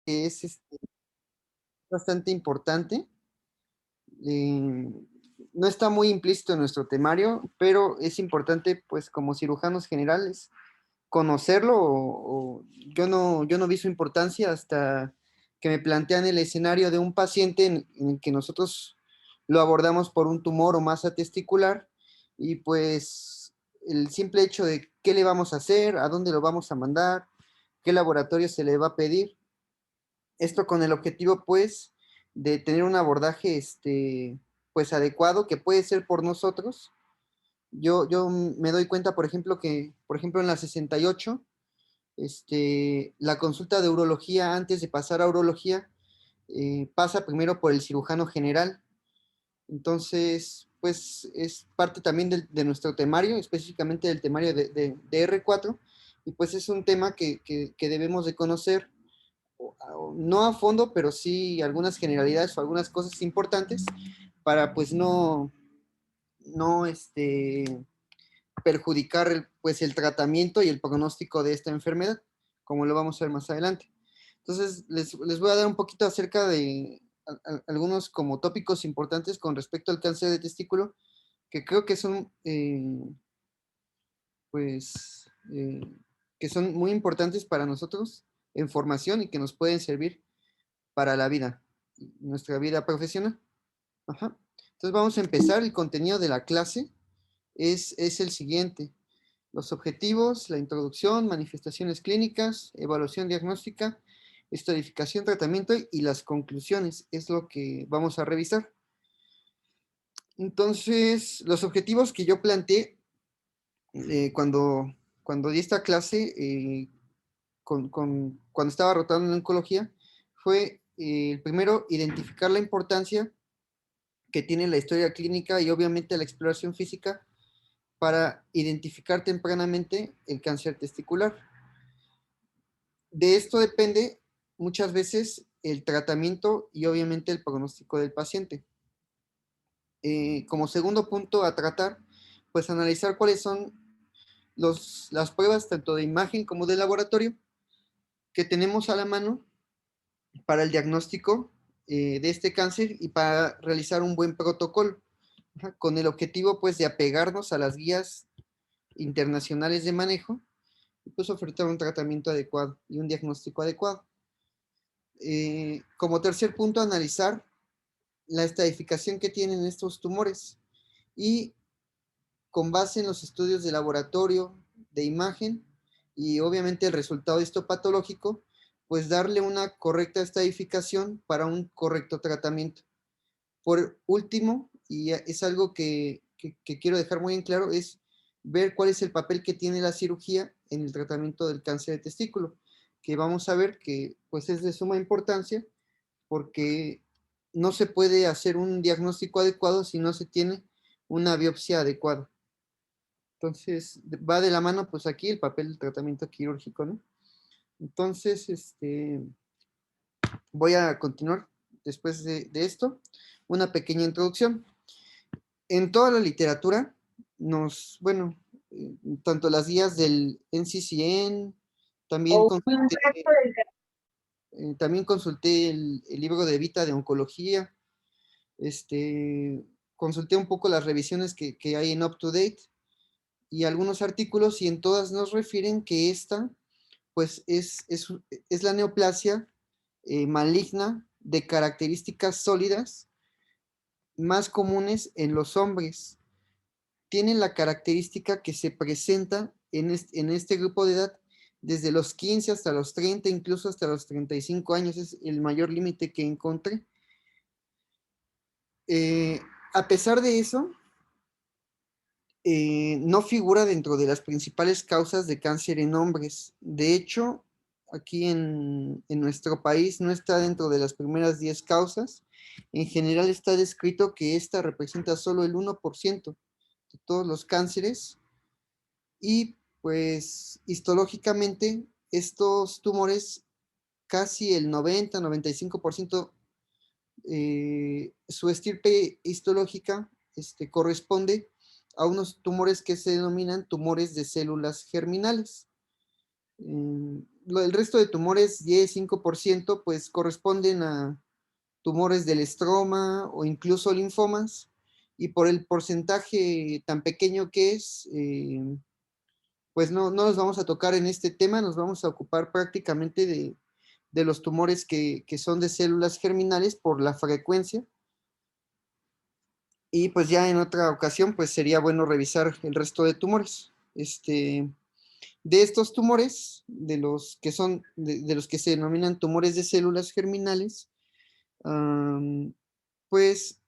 que es bastante importante. No está muy implícito en nuestro temario, pero es importante, pues, como cirujanos generales, conocerlo o yo no vi su importancia hasta que me plantean el escenario de un paciente en el que nosotros lo abordamos por un tumor o masa testicular y pues el simple hecho de qué le vamos a hacer, a dónde lo vamos a mandar, qué laboratorio se le va a pedir, esto con el objetivo pues de tener un abordaje pues adecuado que puede ser por nosotros. Yo me doy cuenta, por ejemplo, que, por ejemplo, en la 68 la consulta de urología antes de pasar a urología pasa primero por el cirujano general. Entonces, pues es parte también de nuestro temario, específicamente del temario de R4, y pues es un tema que debemos de conocer, no a fondo, pero sí algunas generalidades o algunas cosas importantes para pues no perjudicar pues el tratamiento y el pronóstico de esta enfermedad, como lo vamos a ver más adelante. Entonces, les voy a dar un poquito acerca de algunos como tópicos importantes con respecto al cáncer de testículo, que creo que son, pues, que son muy importantes para nosotros en formación y que nos pueden servir para la vida, nuestra vida profesional. Ajá. Entonces vamos a empezar. El contenido de la clase es el siguiente. Los objetivos, la introducción, manifestaciones clínicas, evaluación diagnóstica, estratificación, tratamiento y las conclusiones es lo que vamos a revisar. Entonces, los objetivos que yo planteé cuando di esta clase, cuando estaba rotando en oncología, fue el primero, identificar la importancia que tiene la historia clínica y obviamente la exploración física para identificar tempranamente el cáncer testicular. De esto depende muchas veces el tratamiento y obviamente el pronóstico del paciente. Como segundo punto a tratar, pues analizar cuáles son las pruebas tanto de imagen como de laboratorio que tenemos a la mano para el diagnóstico de este cáncer y para realizar un buen protocolo, con el objetivo pues de apegarnos a las guías internacionales de manejo y pues ofertar un tratamiento adecuado y un diagnóstico adecuado. Como tercer punto, analizar la estadificación que tienen estos tumores y con base en los estudios de laboratorio, de imagen y obviamente el resultado histopatológico, pues darle una correcta estadificación para un correcto tratamiento. Por último, y es algo que quiero dejar muy en claro, es ver cuál es el papel que tiene la cirugía en el tratamiento del cáncer de testículo, que vamos a ver que pues es de suma importancia porque no se puede hacer un diagnóstico adecuado si no se tiene una biopsia adecuada. Entonces, va de la mano, pues aquí el papel del tratamiento quirúrgico, ¿no? Entonces, voy a continuar después de esto, una pequeña introducción. En toda la literatura, bueno, tanto las guías del NCCN, también consulté, también consulté el libro de Vita de Oncología, consulté un poco las revisiones que hay en UpToDate y algunos artículos y en todas nos refieren que esta pues es la neoplasia maligna de características sólidas más comunes en los hombres. Tienen la característica que se presenta en este grupo de edad desde los 15 hasta los 30, incluso hasta los 35 años, es el mayor límite que encontré. A pesar de eso, no figura dentro de las principales causas de cáncer en hombres. De hecho, aquí en nuestro país no está dentro de las primeras 10 causas. En general está descrito que esta representa solo el 1% de todos los cánceres y pues histológicamente estos tumores, casi el 90-95%, su estirpe histológica corresponde a unos tumores que se denominan tumores de células germinales. el resto de tumores, 10, 5%, pues corresponden a tumores del estroma o incluso linfomas, y por el porcentaje tan pequeño que es, pues no nos vamos a tocar en este tema, nos vamos a ocupar prácticamente de los tumores que son de células germinales por la frecuencia, y pues ya en otra ocasión pues sería bueno revisar el resto de tumores. De estos tumores, de los que se denominan tumores de células germinales, pues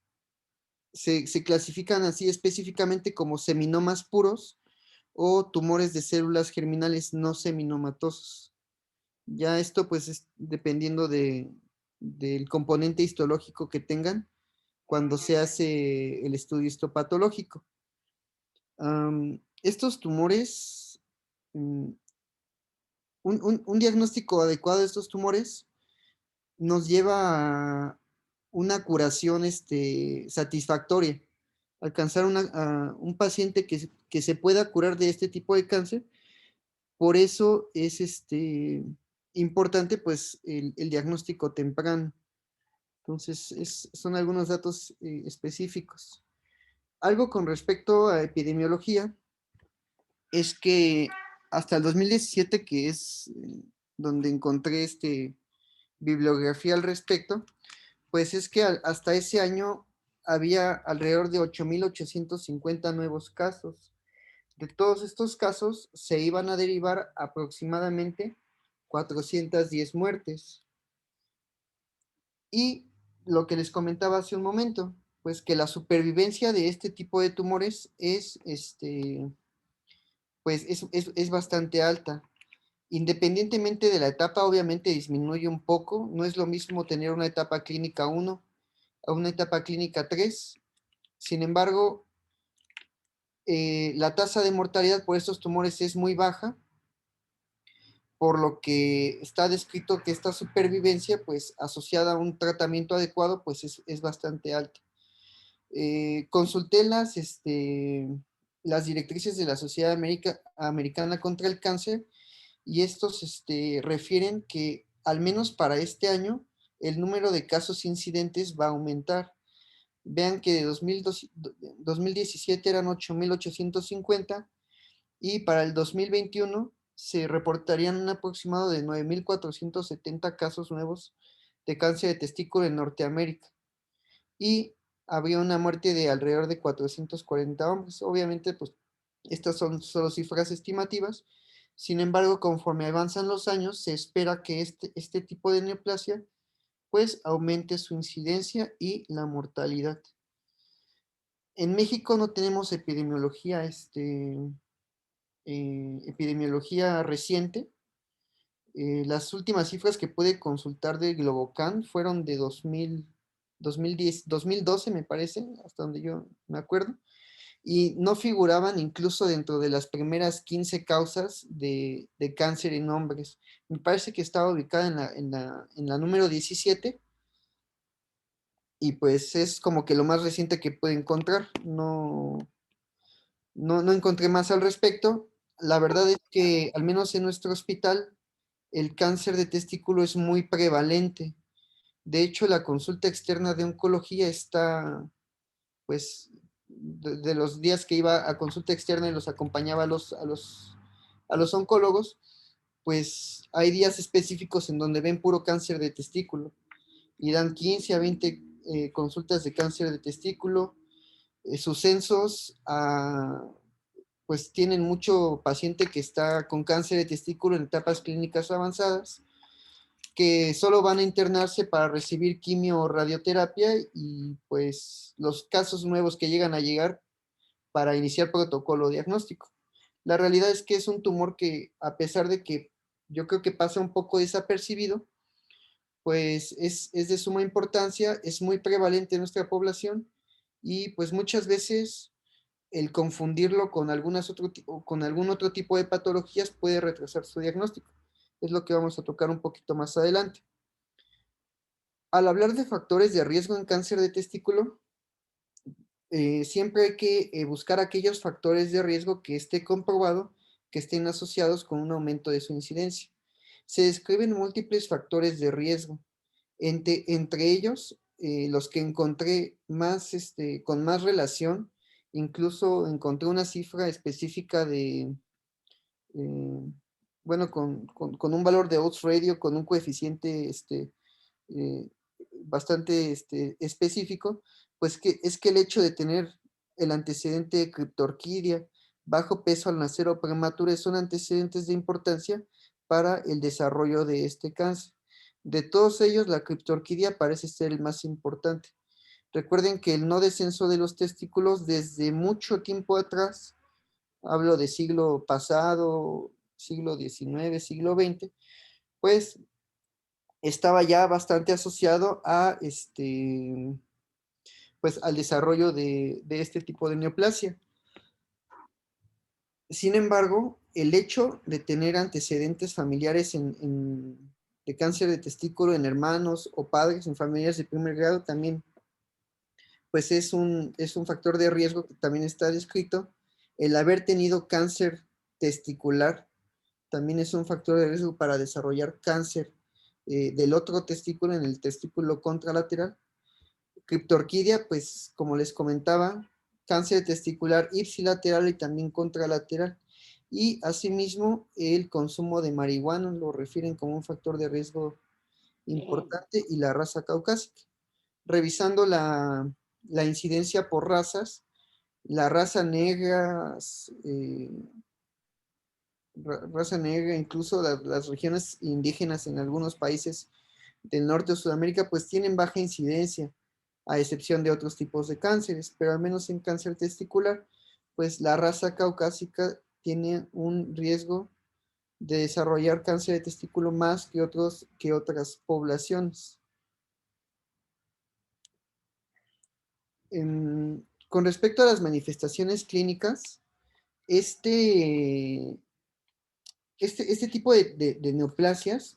se clasifican así específicamente como seminomas puros o tumores de células germinales no seminomatosos. Ya esto pues es dependiendo del componente histológico que tengan cuando se hace el estudio histopatológico. Estos tumores, mm, un diagnóstico adecuado de estos tumores nos lleva a una curación satisfactoria. Alcanzar a un paciente que se pueda curar de este tipo de cáncer. Por eso es importante pues el diagnóstico temprano. Entonces, son algunos datos específicos. Algo con respecto a epidemiología es que hasta el 2017, que es donde encontré bibliografía al respecto, pues es que hasta ese año había alrededor de 8.850 nuevos casos. De todos estos casos se iban a derivar aproximadamente 410 muertes. Y lo que les comentaba hace un momento, pues que la supervivencia de este tipo de tumores pues es bastante alta. Independientemente de la etapa, obviamente disminuye un poco. No es lo mismo tener una etapa clínica 1 a una etapa clínica 3. Sin embargo, la tasa de mortalidad por estos tumores es muy baja, por lo que está descrito que esta supervivencia, pues asociada a un tratamiento adecuado, pues es bastante alta. Consulté las directrices de la Sociedad Americana contra el Cáncer, y estos refieren que al menos para este año el número de casos incidentes va a aumentar. Vean que de 2017 eran 8.850 y para el 2021 se reportarían un aproximado de 9.470 casos nuevos de cáncer de testículo en Norteamérica, y había una muerte de alrededor de 440 hombres. Obviamente, pues estas son solo cifras estimativas. Sin embargo, conforme avanzan los años, se espera que este tipo de neoplasia pues aumente su incidencia y la mortalidad. En México no tenemos epidemiología reciente. Las últimas cifras que pude consultar de Globocan fueron de 2010, 2012 me parece, hasta donde yo me acuerdo, y no figuraban incluso dentro de las primeras 15 causas de cáncer en hombres. Me parece que estaba ubicada en la número 17, y pues es como que lo más reciente que pude encontrar. No encontré más al respecto. La verdad es que al menos en nuestro hospital el cáncer de testículo es muy prevalente. De hecho, la consulta externa de oncología está, pues, de los días que iba a consulta externa y los acompañaba a los oncólogos, pues hay días específicos en donde ven puro cáncer de testículo y dan 15 a 20 consultas de cáncer de testículo. Sus censos pues tienen mucho paciente que está con cáncer de testículo en etapas clínicas avanzadas, que solo van a internarse para recibir quimio o radioterapia, y pues los casos nuevos que llegan a llegar para iniciar protocolo diagnóstico. La realidad es que es un tumor que, a pesar de que yo creo que pasa un poco desapercibido, pues es de suma importancia, es muy prevalente en nuestra población, y pues muchas veces el confundirlo con algún otro tipo de patologías puede retrasar su diagnóstico. Es lo que vamos a tocar un poquito más adelante. Al hablar de factores de riesgo en cáncer de testículo, siempre hay que buscar aquellos factores de riesgo que esté comprobado que estén asociados con un aumento de su incidencia. Se describen múltiples factores de riesgo, entre ellos los que encontré más, con más relación. Incluso encontré una cifra específica de, eh, bueno, con un valor de odds radio, con un coeficiente eh, bastante específico, pues que es que el hecho de tener el antecedente de criptorquidia, bajo peso al nacer o prematura, son antecedentes de importancia para el desarrollo de este cáncer. De todos ellos, la criptorquidia parece ser el más importante. Recuerden que el no descenso de los testículos desde mucho tiempo atrás, hablo de siglo pasado, siglo XIX, siglo XX, pues estaba ya bastante asociado a pues al desarrollo de este tipo de neoplasia. Sin embargo, el hecho de tener antecedentes familiares de cáncer de testículo en hermanos o padres en familias de primer grado también, pues es un factor de riesgo que también está descrito. El haber tenido cáncer testicular también es un factor de riesgo para desarrollar cáncer del otro testículo, en el testículo contralateral. Criptorquidia, pues como les comentaba, cáncer testicular ipsilateral y también contralateral. Y asimismo, el consumo de marihuana lo refieren como un factor de riesgo importante, y la raza caucásica. Revisando la incidencia por razas, la raza negra, raza negra, incluso las regiones indígenas en algunos países del norte de Sudamérica, pues tienen baja incidencia, a excepción de otros tipos de cánceres, pero al menos en cáncer testicular, pues la raza caucásica tiene un riesgo de desarrollar cáncer de testículo más que otras poblaciones. Con respecto a las manifestaciones clínicas, este, este tipo de neoplasias,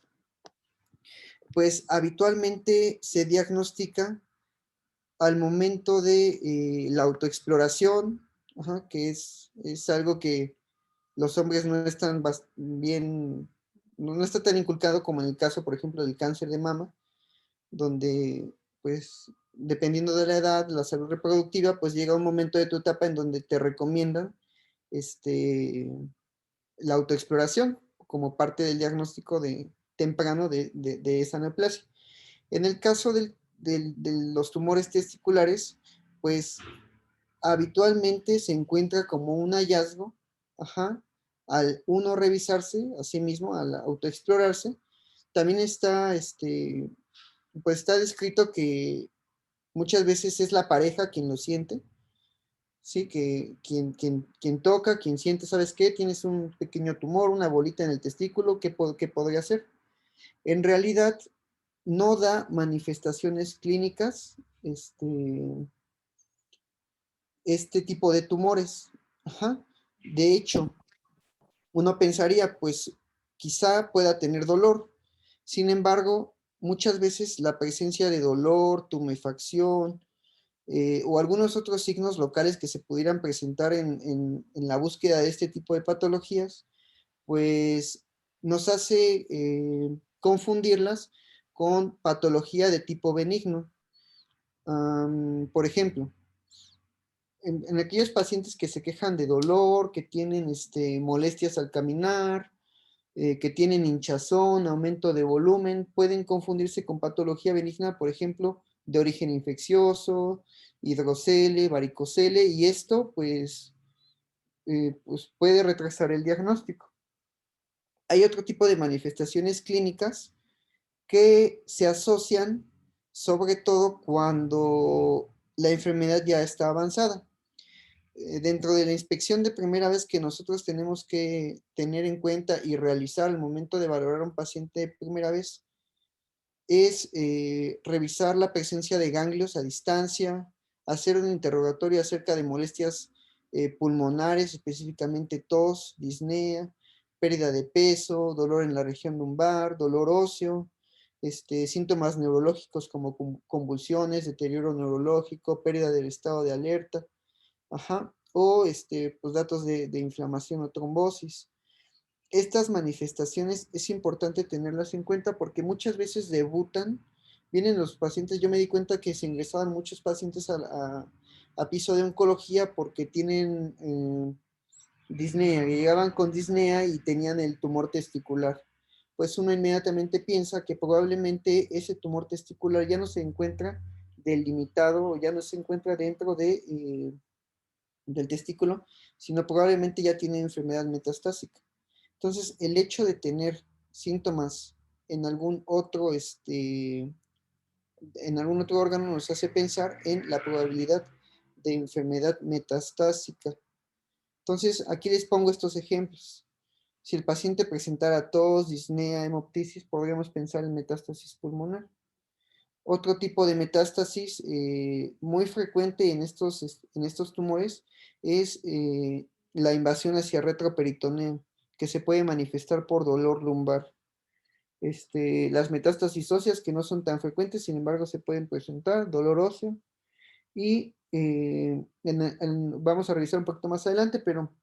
pues habitualmente se diagnostica al momento de la autoexploración, ajá, que es algo que los hombres no están bien, no está tan inculcado como en el caso, por ejemplo, del cáncer de mama, donde, pues, dependiendo de la edad, la salud reproductiva, pues llega un momento de tu etapa en donde te recomiendan este, la autoexploración como parte del diagnóstico temprano de esa neoplasia. En el caso de los tumores testiculares, pues habitualmente se encuentra como un hallazgo, ajá, al uno revisarse a sí mismo, al autoexplorarse. También está, pues está descrito que muchas veces es la pareja quien lo siente, ¿sí? Que quien toca, quien siente, ¿sabes qué? Tienes un pequeño tumor, una bolita en el testículo, ¿qué podría hacer? En realidad, no da manifestaciones clínicas, este tipo de tumores. Ajá. De hecho, uno pensaría, pues quizá pueda tener dolor. Sin embargo, muchas veces la presencia de dolor, tumefacción o algunos otros signos locales que se pudieran presentar en la búsqueda de este tipo de patologías, pues nos hace confundirlas con patología de tipo benigno. Por ejemplo, en aquellos pacientes que se quejan de dolor, que tienen molestias al caminar, que tienen hinchazón, aumento de volumen, pueden confundirse con patología benigna, por ejemplo, de origen infeccioso, hidrocele, varicocele, y esto pues puede retrasar el diagnóstico. Hay otro tipo de manifestaciones clínicas que se asocian sobre todo cuando la enfermedad ya está avanzada. Dentro de la inspección de primera vez que nosotros tenemos que tener en cuenta y realizar al momento de valorar a un paciente de primera vez, es revisar la presencia de ganglios a distancia, hacer un interrogatorio acerca de molestias pulmonares, específicamente tos, disnea, pérdida de peso, dolor en la región lumbar, dolor óseo, síntomas neurológicos como convulsiones, deterioro neurológico, pérdida del estado de alerta, ajá, o pues datos de inflamación o trombosis. estas manifestaciones es importante tenerlas en cuenta porque muchas veces debutan, vienen los pacientes, yo me di cuenta que se ingresaban muchos pacientes a piso de oncología porque tienen disnea, llegaban con disnea y tenían el tumor testicular. Pues uno inmediatamente piensa que probablemente ese tumor testicular ya no se encuentra delimitado o ya no se encuentra dentro del testículo, sino probablemente ya tiene enfermedad metastásica. Entonces, el hecho de tener síntomas en algún otro, en algún otro órgano nos hace pensar en la probabilidad de enfermedad metastásica. Entonces, aquí les pongo estos ejemplos. Si el paciente presentara tos, disnea, hemoptisis, podríamos pensar en metástasis pulmonar. Otro tipo de metástasis muy frecuente en estos tumores es la invasión hacia retroperitoneo, que se puede manifestar por dolor lumbar. Las metástasis óseas, que no son tan frecuentes, sin embargo, se pueden presentar, dolor óseo. Y vamos a revisar un poquito más adelante, pero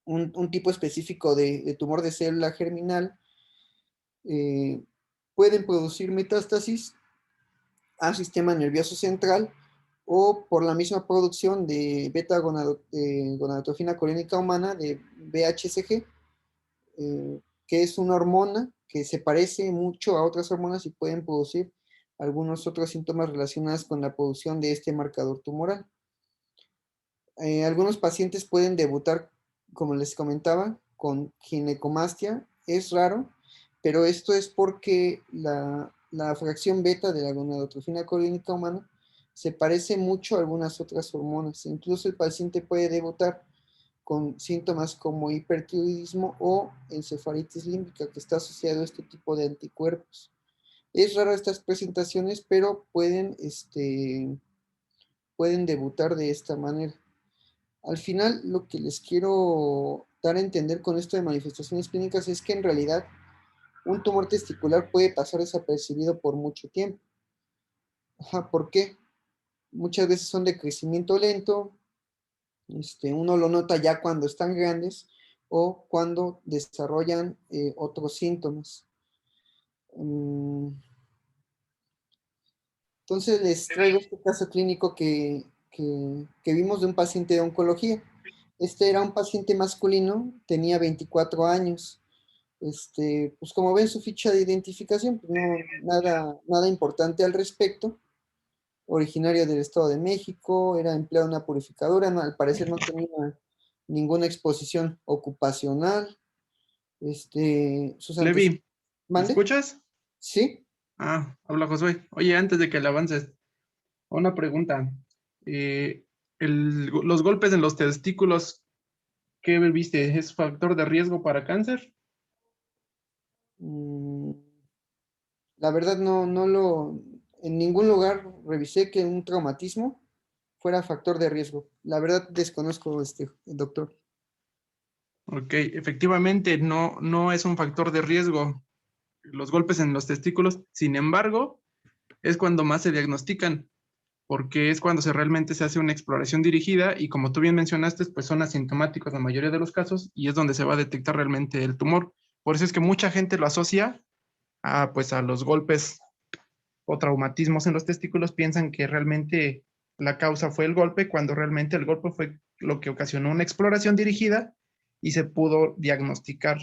un tipo específico de tumor de célula germinal pueden producir metástasis al sistema nervioso central o por la misma producción de beta-gonadotrofina coriónica humana, de BHCG, que es una hormona que se parece mucho a otras hormonas y pueden producir algunos otros síntomas relacionados con la producción de este marcador tumoral. Algunos pacientes pueden debutar, como les comentaba, con ginecomastia. Es raro, pero esto es porque la fracción beta de la gonadotrofina coriónica humana se parece mucho a algunas otras hormonas. Incluso el paciente puede debutar con síntomas como hipertiroidismo o encefalitis límbica, que está asociado a este tipo de anticuerpos. Es raro estas presentaciones, pero pueden debutar de esta manera. Al final, lo que les quiero dar a entender con esto de manifestaciones clínicas es que en realidad un tumor testicular puede pasar desapercibido por mucho tiempo. Ajá, ¿por qué? Muchas veces son de crecimiento lento, uno lo nota ya cuando están grandes o cuando desarrollan otros síntomas. Entonces les traigo este caso clínico que vimos de un paciente de oncología. Este era un paciente masculino, tenía 24 años. Pues como ven su ficha de identificación, pues no, nada importante al respecto. Originario del Estado de México, era empleado en una purificadora, no, al parecer no tenía ninguna exposición ocupacional. Sus antecedentes. Levi, ¿me ¿Mande? escuchas? Sí. Habla Josué. Oye, antes de que le avances, una pregunta. Eh, los golpes en los testículos, ¿qué viste? ¿Es factor de riesgo para cáncer? Mm, la verdad en ningún lugar revisé que un traumatismo fuera factor de riesgo. La verdad desconozco doctor. Ok, efectivamente no es un factor de riesgo los golpes en los testículos. Sin embargo, es cuando más se diagnostican, porque es cuando realmente se hace una exploración dirigida y como tú bien mencionaste, pues son asintomáticos la mayoría de los casos y es donde se va a detectar realmente el tumor. Por eso es que mucha gente lo asocia pues a los golpes o traumatismos en los testículos, piensan que realmente la causa fue el golpe, cuando realmente el golpe fue lo que ocasionó una exploración dirigida y se pudo diagnosticar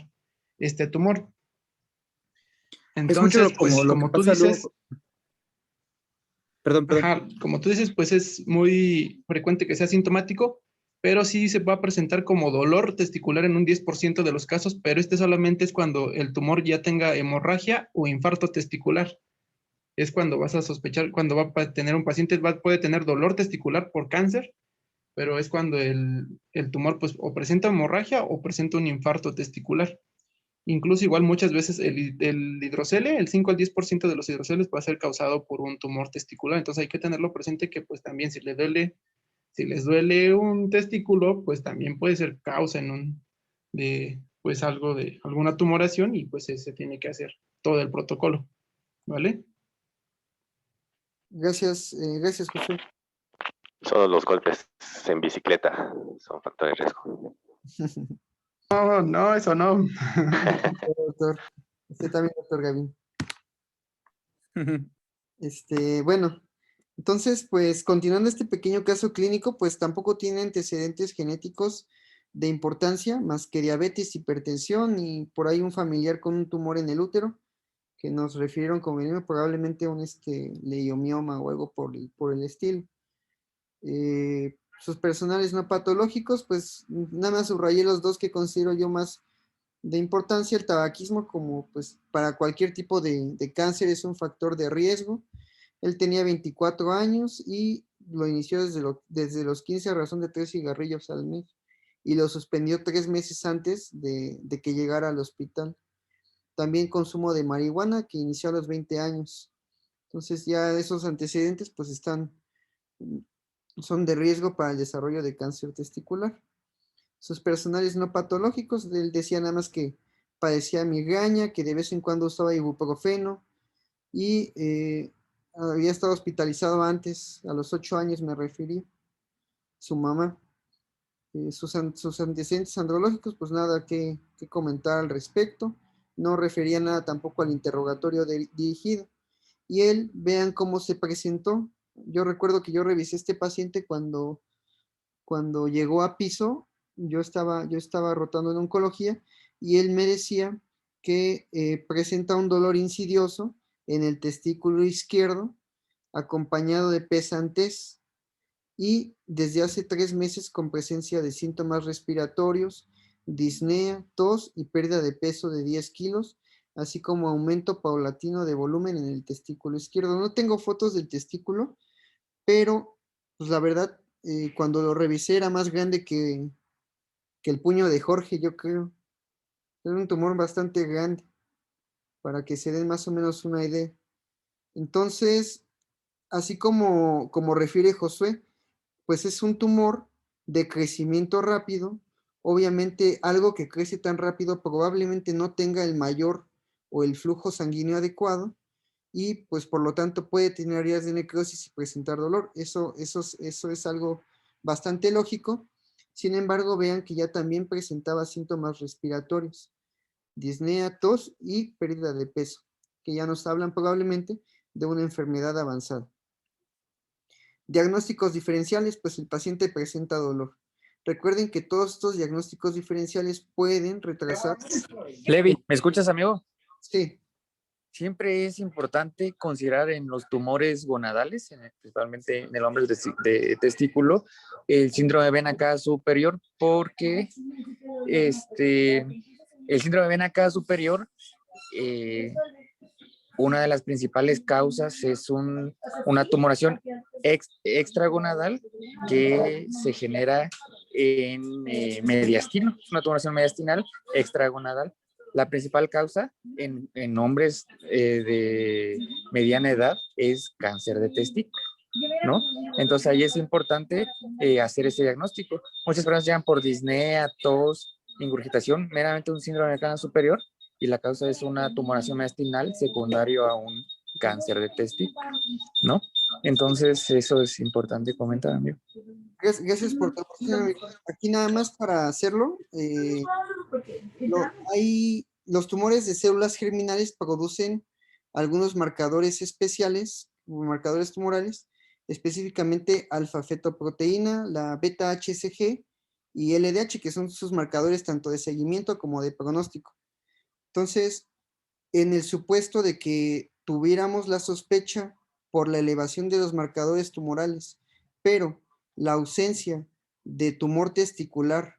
este tumor. Es mucho Entonces, como pues lo que como tú pasa dices, luego. Perdón, perdón. ajá, como tú dices, pues es muy frecuente que sea sintomático, pero sí se va a presentar como dolor testicular en un 10% de los casos, pero este solamente es cuando el tumor ya tenga hemorragia o infarto testicular. Es cuando vas a sospechar, cuando va a tener un paciente, puede tener dolor testicular por cáncer, pero es cuando el tumor pues o presenta hemorragia o presenta un infarto testicular. Incluso igual muchas veces el hidrocele, el 5 al 10% de los hidroceles va a ser causado por un tumor testicular. Entonces hay que tenerlo presente que pues también si les duele un testículo, pues también puede ser causa de pues algo de alguna tumoración y pues se tiene que hacer todo el protocolo, ¿vale? Gracias, José. Solo los golpes en bicicleta son factor de riesgo. No, no, eso no. Doctor. Usted también, doctor Gavín. Bueno, entonces, pues continuando este pequeño caso clínico, pues tampoco tiene antecedentes genéticos de importancia, más que diabetes, hipertensión y por ahí un familiar con un tumor en el útero, que nos refirieron como veneno, probablemente un leiomioma o algo por el estilo. Sus personales no patológicos, pues nada más subrayé los dos que considero yo más de importancia. El tabaquismo, como pues para cualquier tipo de cáncer, es un factor de riesgo. Él tenía 24 años y lo inició desde los 15 a razón de 3 cigarrillos al mes y lo suspendió 3 meses antes de que llegara al hospital. También consumo de marihuana que inició a los 20 años. Entonces ya esos antecedentes pues son de riesgo para el desarrollo de cáncer testicular. Sus personales no patológicos, él decía nada más que padecía migraña, que de vez en cuando usaba ibuprofeno y había estado hospitalizado antes, a los 8 años me referí, su mamá. Sus antecedentes andrológicos, pues nada que comentar al respecto, no refería nada tampoco al interrogatorio dirigido. Y él, vean cómo se presentó. Yo recuerdo que yo revisé este paciente cuando llegó a piso, yo estaba rotando en oncología y él me decía que presenta un dolor insidioso en el testículo izquierdo, acompañado de pesantez y desde hace 3 meses con presencia de síntomas respiratorios, disnea, tos y pérdida de peso de 10 kilos, así como aumento paulatino de volumen en el testículo izquierdo. No tengo fotos del testículo, pero pues la verdad, cuando lo revisé era más grande que el puño de Jorge, yo creo. Era un tumor bastante grande, para que se den más o menos una idea. Entonces, así como refiere Josué, pues es un tumor de crecimiento rápido. Obviamente, algo que crece tan rápido probablemente no tenga el mayor o el flujo sanguíneo adecuado y pues por lo tanto puede tener áreas de necrosis y presentar dolor. Eso es algo bastante lógico. Sin embargo, vean que ya también presentaba síntomas respiratorios, disnea, tos y pérdida de peso, que ya nos hablan probablemente de una enfermedad avanzada. Diagnósticos diferenciales, pues el paciente presenta dolor. Recuerden que todos estos diagnósticos diferenciales pueden retrasar. Levi, ¿me escuchas, amigo? Sí. Siempre es importante considerar en los tumores gonadales, principalmente en el hombre de testículo, el síndrome de vena cava superior, porque el síndrome de vena cava superior, una de las principales causas es una tumoración extragonadal que se genera en mediastino, es una tumoración mediastinal extragonadal. La principal causa en hombres de mediana edad es cáncer de testículo, ¿no? Entonces ahí es importante hacer ese diagnóstico. Muchas personas llegan por disnea, tos, ingurgitación, meramente un síndrome de canal superior, y la causa es una tumoración mediastinal secundario a un cáncer de testículo, ¿no? Entonces eso es importante comentar, amigo. Gracias por tu aportación, amigo. Aquí nada más para hacerlo, los tumores de células germinales producen algunos marcadores especiales, marcadores tumorales, específicamente alfa-fetoproteína, la beta-HCG y LDH, que son sus marcadores tanto de seguimiento como de pronóstico. Entonces, en el supuesto de que tuviéramos la sospecha por la elevación de los marcadores tumorales, pero la ausencia de tumor testicular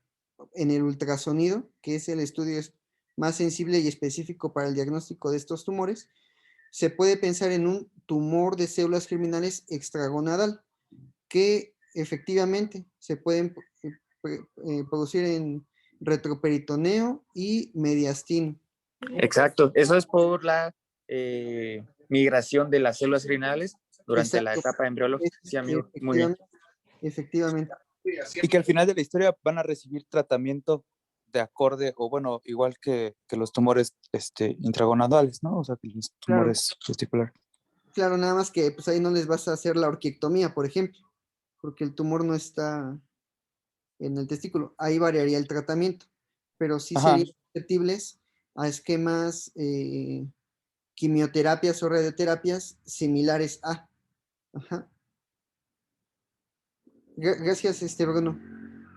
en el ultrasonido, que es el estudio más sensible y específico para el diagnóstico de estos tumores, se puede pensar en un tumor de células germinales extragonadal, que efectivamente se pueden producir en retroperitoneo y mediastino. Exacto, eso es por la migración de las células germinales durante la Exacto. etapa embriológica. Sí, amigo, muy bien. Efectivamente. Y que al final de la historia van a recibir tratamiento de acorde, o bueno, igual que los tumores intragonadales, ¿no? O sea, que los tumores testiculares. Claro, nada más que pues ahí no les vas a hacer la orquiectomía, por ejemplo, porque el tumor no está en el testículo. Ahí variaría el tratamiento. pero sí Ajá. serían susceptibles a esquemas, quimioterapias o radioterapias similares a. Ajá. Gracias, Bruno.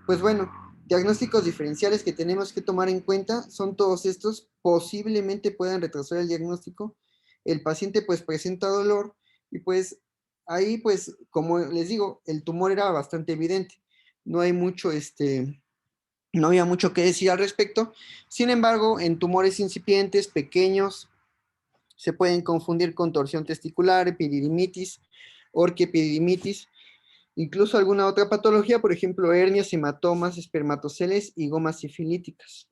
Pues bueno, diagnósticos diferenciales que tenemos que tomar en cuenta son todos estos. Posiblemente puedan retrasar el diagnóstico. El paciente pues presenta dolor y pues ahí pues como les digo, el tumor era bastante evidente. No hay mucho, no había mucho que decir al respecto. Sin embargo, en tumores incipientes, pequeños, se pueden confundir con torsión testicular, epididimitis, orquiepididimitis, incluso alguna otra patología, por ejemplo, hernias, hematomas, espermatoceles y gomas sifilíticas.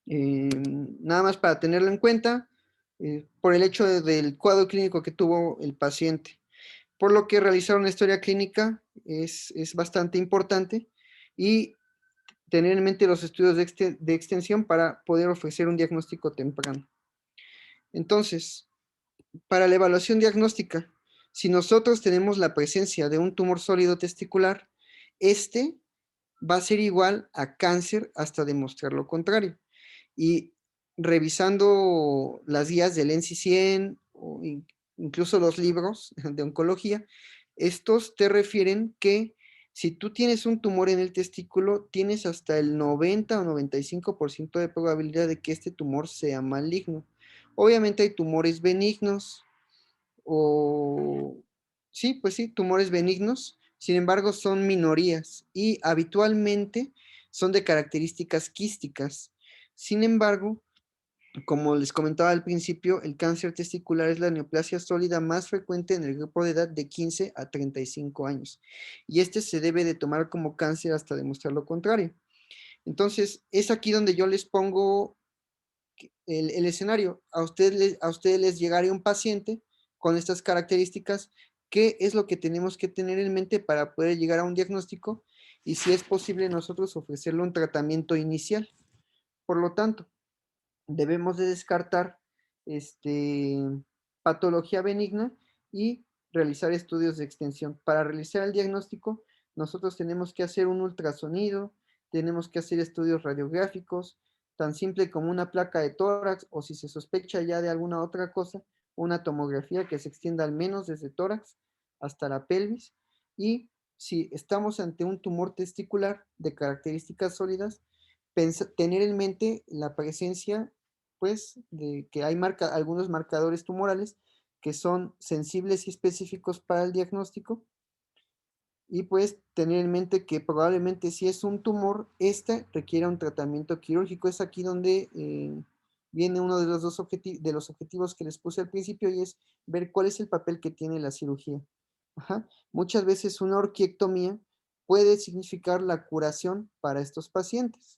Nada más para tenerlo en cuenta, por el hecho del cuadro clínico que tuvo el paciente. Por lo que realizar una historia clínica es bastante importante y tener en mente los estudios de extensión para poder ofrecer un diagnóstico temprano. Entonces, para la evaluación diagnóstica, si nosotros tenemos la presencia de un tumor sólido testicular, este va a ser igual a cáncer hasta demostrar lo contrario. Y revisando las guías del NCCN o incluso los libros de oncología, estos te refieren que si tú tienes un tumor en el testículo, tienes hasta el 90 o 95% de probabilidad de que este tumor sea maligno. Obviamente hay tumores benignos o, sí, pues sí, tumores benignos, sin embargo son minorías y habitualmente son de características quísticas. Sin embargo, como les comentaba al principio, el cáncer testicular es la neoplasia sólida más frecuente en el grupo de edad de 15 a 35 años. Y este se debe de tomar como cáncer hasta demostrar lo contrario. Entonces, es aquí donde yo les pongo el escenario. A ustedes les llegaría un paciente con estas características. ¿Qué es lo que tenemos que tener en mente para poder llegar a un diagnóstico? Y si es posible nosotros ofrecerle un tratamiento inicial. Por lo tanto, debemos de descartar patología benigna y realizar estudios de extensión. Para realizar el diagnóstico, nosotros tenemos que hacer un ultrasonido, tenemos que hacer estudios radiográficos, tan simple como una placa de tórax o si se sospecha ya de alguna otra cosa, una tomografía que se extienda al menos desde tórax hasta la pelvis. Y si estamos ante un tumor testicular de características sólidas, tener en mente la presencia, pues, de que hay algunos marcadores tumorales que son sensibles y específicos para el diagnóstico y pues tener en mente que probablemente si es un tumor, este requiere un tratamiento quirúrgico. Es aquí donde viene uno de los objetivos que les puse al principio y es ver cuál es el papel que tiene la cirugía. Ajá. Muchas veces una orquiectomía puede significar la curación para estos pacientes.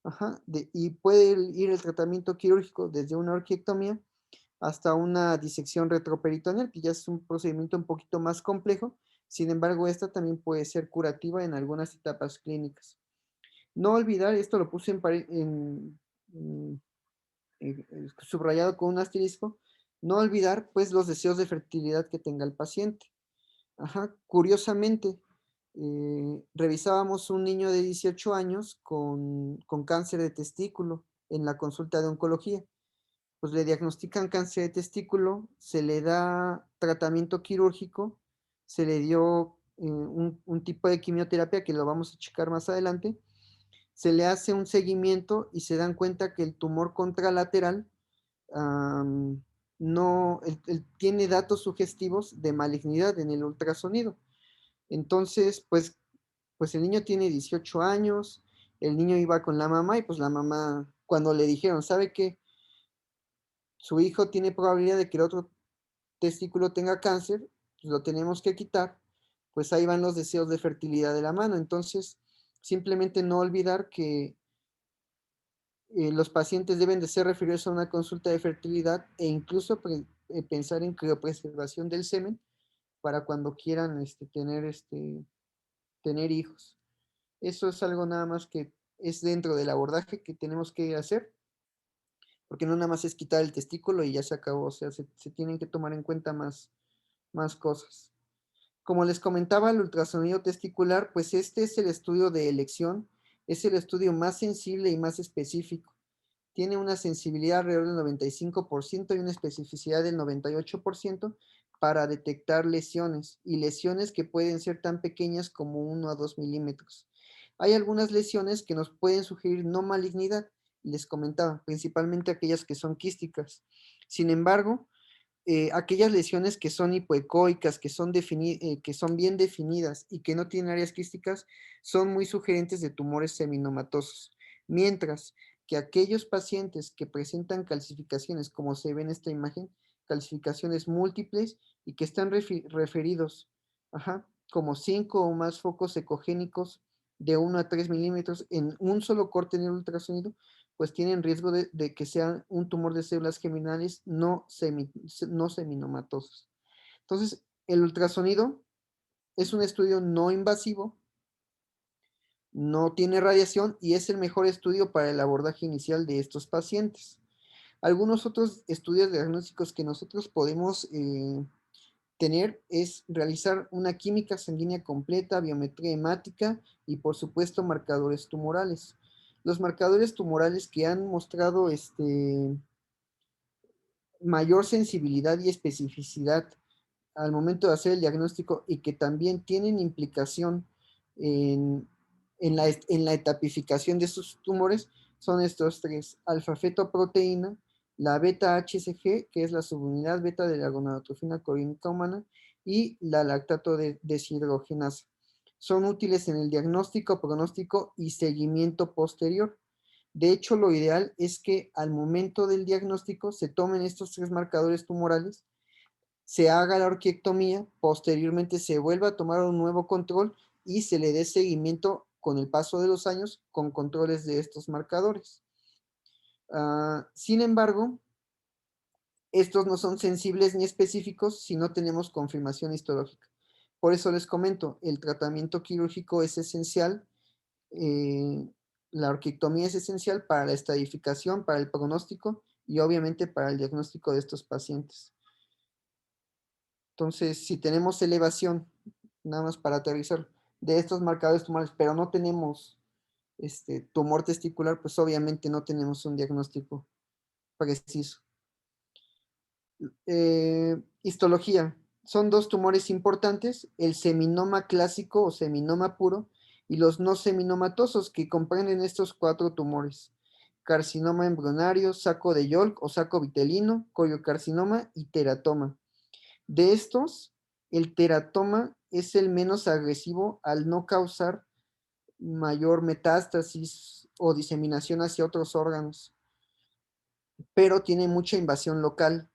Ajá, y puede ir el tratamiento quirúrgico desde una orquiectomía hasta una disección retroperitoneal, que ya es un procedimiento un poquito más complejo. Sin embargo, esta también puede ser curativa en algunas etapas clínicas. No olvidar, esto lo puse subrayado con un asterisco, no olvidar pues los deseos de fertilidad que tenga el paciente. Ajá, curiosamente, revisábamos un niño de 18 años con cáncer de testículo en la consulta de oncología. Pues le diagnostican cáncer de testículo, se le da tratamiento quirúrgico, se le dio un tipo de quimioterapia que lo vamos a checar más adelante, se le hace un seguimiento y se dan cuenta que el tumor contralateral no, él tiene datos sugestivos de malignidad en el ultrasonido. Entonces, pues el niño tiene 18 años, el niño iba con la mamá y pues la mamá, cuando le dijeron, ¿sabe qué? Su hijo tiene probabilidad de que el otro testículo tenga cáncer, pues lo tenemos que quitar, pues ahí van los deseos de fertilidad de la mano. Entonces, simplemente no olvidar que los pacientes deben de ser referidos a una consulta de fertilidad e incluso pensar en criopreservación del semen para cuando quieran tener hijos. Eso es algo nada más que es dentro del abordaje que tenemos que hacer, porque no nada más es quitar el testículo y ya se acabó, o sea, se tienen que tomar en cuenta más cosas. Como les comentaba, el ultrasonido testicular, pues este es el estudio de elección Es el estudio más sensible y más específico. Tiene una sensibilidad alrededor del 95% y una especificidad del 98% para detectar lesiones, y lesiones que pueden ser tan pequeñas como 1 a 2 milímetros. Hay algunas lesiones que nos pueden sugerir no malignidad, les comentaba, principalmente aquellas que son quísticas. Sin embargo, aquellas lesiones que son hipoecoicas, que son bien definidas y que no tienen áreas quísticas, son muy sugerentes de tumores seminomatosos. Mientras que aquellos pacientes que presentan calcificaciones, como se ve en esta imagen, calcificaciones múltiples y que están referidos, como 5 o más focos ecogénicos de 1 a 3 milímetros en un solo corte en el ultrasonido, pues tienen riesgo de que sea un tumor de células germinales no seminomatosos. Entonces, el ultrasonido es un estudio no invasivo, no tiene radiación y es el mejor estudio para el abordaje inicial de estos pacientes. Algunos otros estudios diagnósticos que nosotros podemos tener es realizar una química sanguínea completa, biometría hemática y por supuesto marcadores tumorales. Los marcadores tumorales que han mostrado mayor sensibilidad y especificidad al momento de hacer el diagnóstico y que también tienen implicación en la etapificación de estos tumores son estos tres: alfa-fetoproteína, la beta-HCG, que es la subunidad beta de la gonadotrofina coriónica humana, y la lactato deshidrogenasa. Son útiles en el diagnóstico, pronóstico y seguimiento posterior. De hecho, lo ideal es que al momento del diagnóstico se tomen estos tres marcadores tumorales, se haga la orquiectomía, posteriormente se vuelva a tomar un nuevo control y se le dé seguimiento con el paso de los años con controles de estos marcadores. Sin embargo, estos no son sensibles ni específicos si no tenemos confirmación histológica. Por eso les comento, el tratamiento quirúrgico es esencial, la orquiectomía es esencial para la estadificación, para el pronóstico y obviamente para el diagnóstico de estos pacientes. Entonces, si tenemos elevación, nada más para aterrizar, de estos marcadores tumorales, pero no tenemos tumor testicular, pues obviamente no tenemos un diagnóstico preciso. Histología. Son dos tumores importantes, el seminoma clásico o seminoma puro y los no seminomatosos, que comprenden estos 4 tumores: carcinoma embrionario, saco de Yolk o saco vitelino, coriocarcinoma y teratoma. De estos, el teratoma es el menos agresivo al no causar mayor metástasis o diseminación hacia otros órganos, pero tiene mucha invasión local.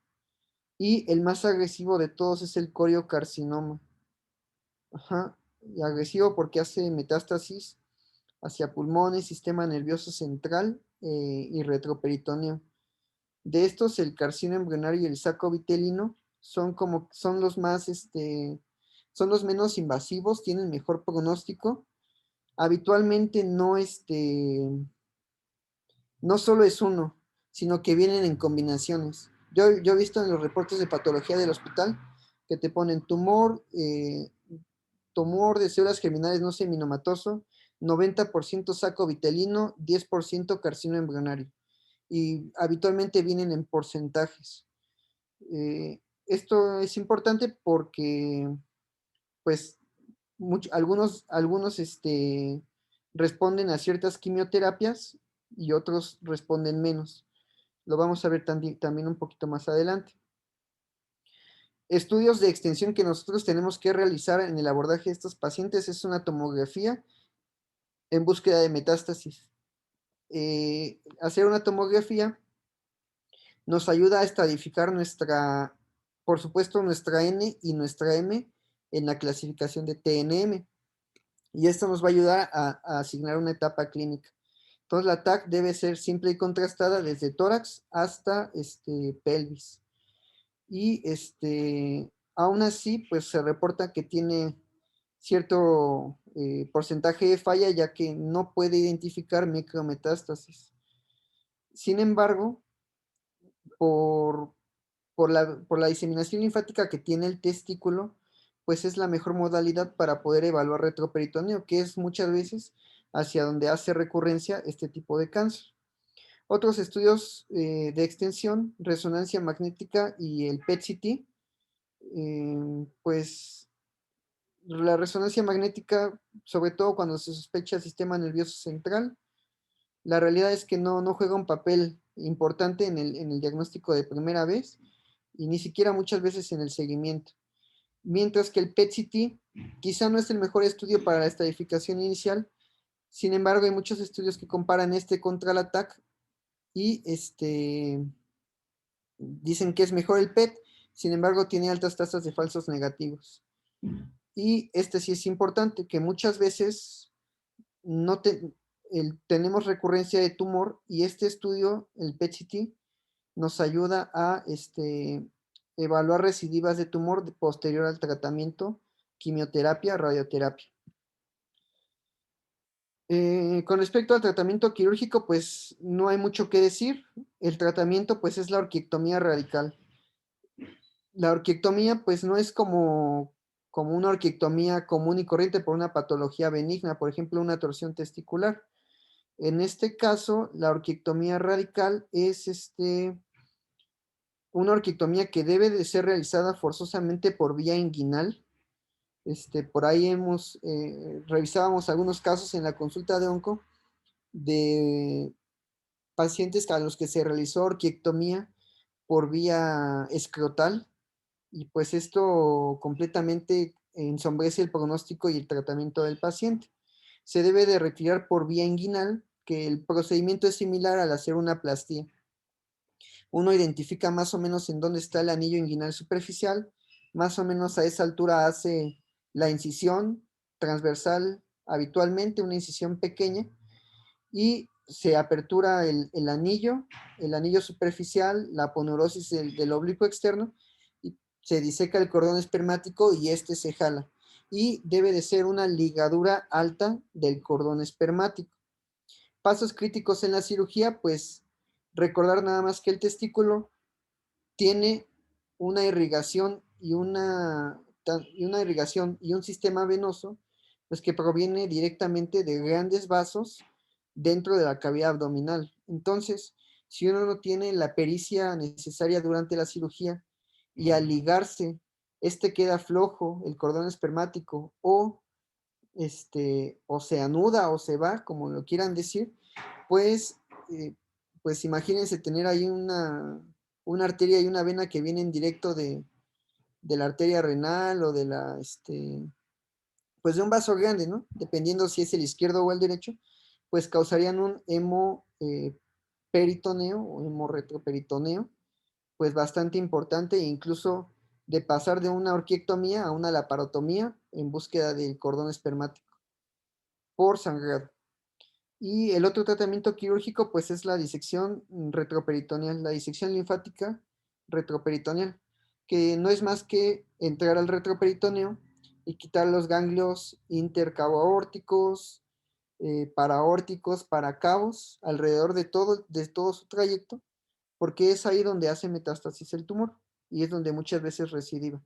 Y el más agresivo de todos es el coriocarcinoma. Y agresivo porque hace metástasis hacia pulmones, sistema nervioso central y retroperitoneo. De estos, el carcinoma embrionario y el saco vitelino son los más, son los menos invasivos, tienen mejor pronóstico. Habitualmente no solo es uno, sino que vienen en combinaciones. Yo he visto en los reportes de patología del hospital que te ponen tumor de células germinales no seminomatoso, 90% saco vitelino, 10% carcinoma embrionario. Y habitualmente vienen en porcentajes. Esto es importante porque, pues, algunos responden a ciertas quimioterapias y otros responden menos. Lo vamos a ver también un poquito más adelante. Estudios de extensión que nosotros tenemos que realizar en el abordaje de estos pacientes es una tomografía en búsqueda de metástasis. Hacer una tomografía nos ayuda a estadificar por supuesto, nuestra N y nuestra M en la clasificación de TNM. Y esto nos va a ayudar a asignar una etapa clínica. Entonces la TAC debe ser simple y contrastada desde tórax hasta pelvis. Y aún así, pues se reporta que tiene cierto porcentaje de falla, ya que no puede identificar micrometástasis. Sin embargo, por la diseminación linfática que tiene el testículo, pues es la mejor modalidad para poder evaluar retroperitoneo, que es muchas veces hacia donde hace recurrencia este tipo de cáncer. Otros estudios de extensión, resonancia magnética y el PET-CT, pues la resonancia magnética, sobre todo cuando se sospecha sistema nervioso central, la realidad es que no juega un papel importante en el diagnóstico de primera vez y ni siquiera muchas veces en el seguimiento. Mientras que el PET-CT quizá no es el mejor estudio para la estadificación inicial, sin embargo hay muchos estudios que comparan este contra el ATAC y dicen que es mejor el PET, sin embargo tiene altas tasas de falsos negativos. Y sí es importante, que muchas veces no tenemos recurrencia de tumor y este estudio, el PET-CT, nos ayuda a evaluar recidivas de tumor posterior al tratamiento, quimioterapia, radioterapia. Con respecto al tratamiento quirúrgico, pues no hay mucho que decir. El tratamiento pues es la orquiectomía radical. La orquiectomía pues no es como una orquiectomía común y corriente por una patología benigna, por ejemplo, una torsión testicular. En este caso, la orquiectomía radical es una orquiectomía que debe de ser realizada forzosamente por vía inguinal. Por ahí revisábamos algunos casos en la consulta de onco de pacientes a los que se realizó orquiectomía por vía escrotal y pues esto completamente ensombrece el pronóstico y el tratamiento del paciente. Se debe de retirar por vía inguinal, que el procedimiento es similar al hacer una plastía. Uno identifica más o menos en dónde está el anillo inguinal superficial, más o menos a esa altura hace la incisión transversal, habitualmente una incisión pequeña, y se apertura el anillo superficial, la aponeurosis del oblicuo externo, y se diseca el cordón espermático y se jala. Y debe de ser una ligadura alta del cordón espermático. Pasos críticos en la cirugía, pues recordar nada más que el testículo tiene una irrigación y un sistema venoso, pues que proviene directamente de grandes vasos dentro de la cavidad abdominal. Entonces, si uno no tiene la pericia necesaria durante la cirugía y al ligarse, queda flojo, el cordón espermático, o se anuda o se va, como lo quieran decir, pues, pues imagínense tener ahí una arteria y una vena que vienen directo de la arteria renal o de pues de un vaso grande, ¿no? Dependiendo si es el izquierdo o el derecho, pues causarían un hemoperitoneo o hemorretroperitoneo, pues bastante importante, e incluso de pasar de una orquiectomía a una laparotomía en búsqueda del cordón espermático por sangrado. Y el otro tratamiento quirúrgico, pues es la disección retroperitoneal, la disección linfática retroperitoneal, que no es más que entrar al retroperitoneo y quitar los ganglios intercaboaórticos, paraórticos, paracavos, alrededor de todo su trayecto, porque es ahí donde hace metástasis el tumor y es donde muchas veces recidiva.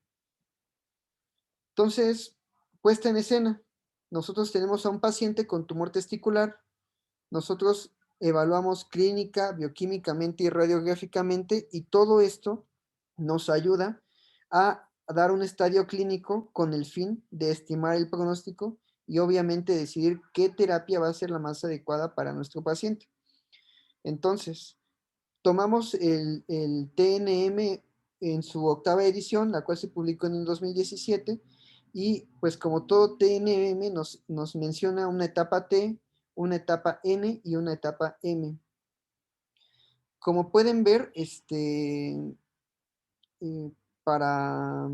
Entonces, puesta en escena, nosotros tenemos a un paciente con tumor testicular. Nosotros evaluamos clínica, bioquímicamente y radiográficamente, y todo esto nos ayuda a dar un estadio clínico con el fin de estimar el pronóstico y obviamente decidir qué terapia va a ser la más adecuada para nuestro paciente. Entonces, tomamos el TNM en su 8ª edición, la cual se publicó en el 2017, y pues como todo TNM nos menciona una etapa T, una etapa N y una etapa M. Como pueden ver, para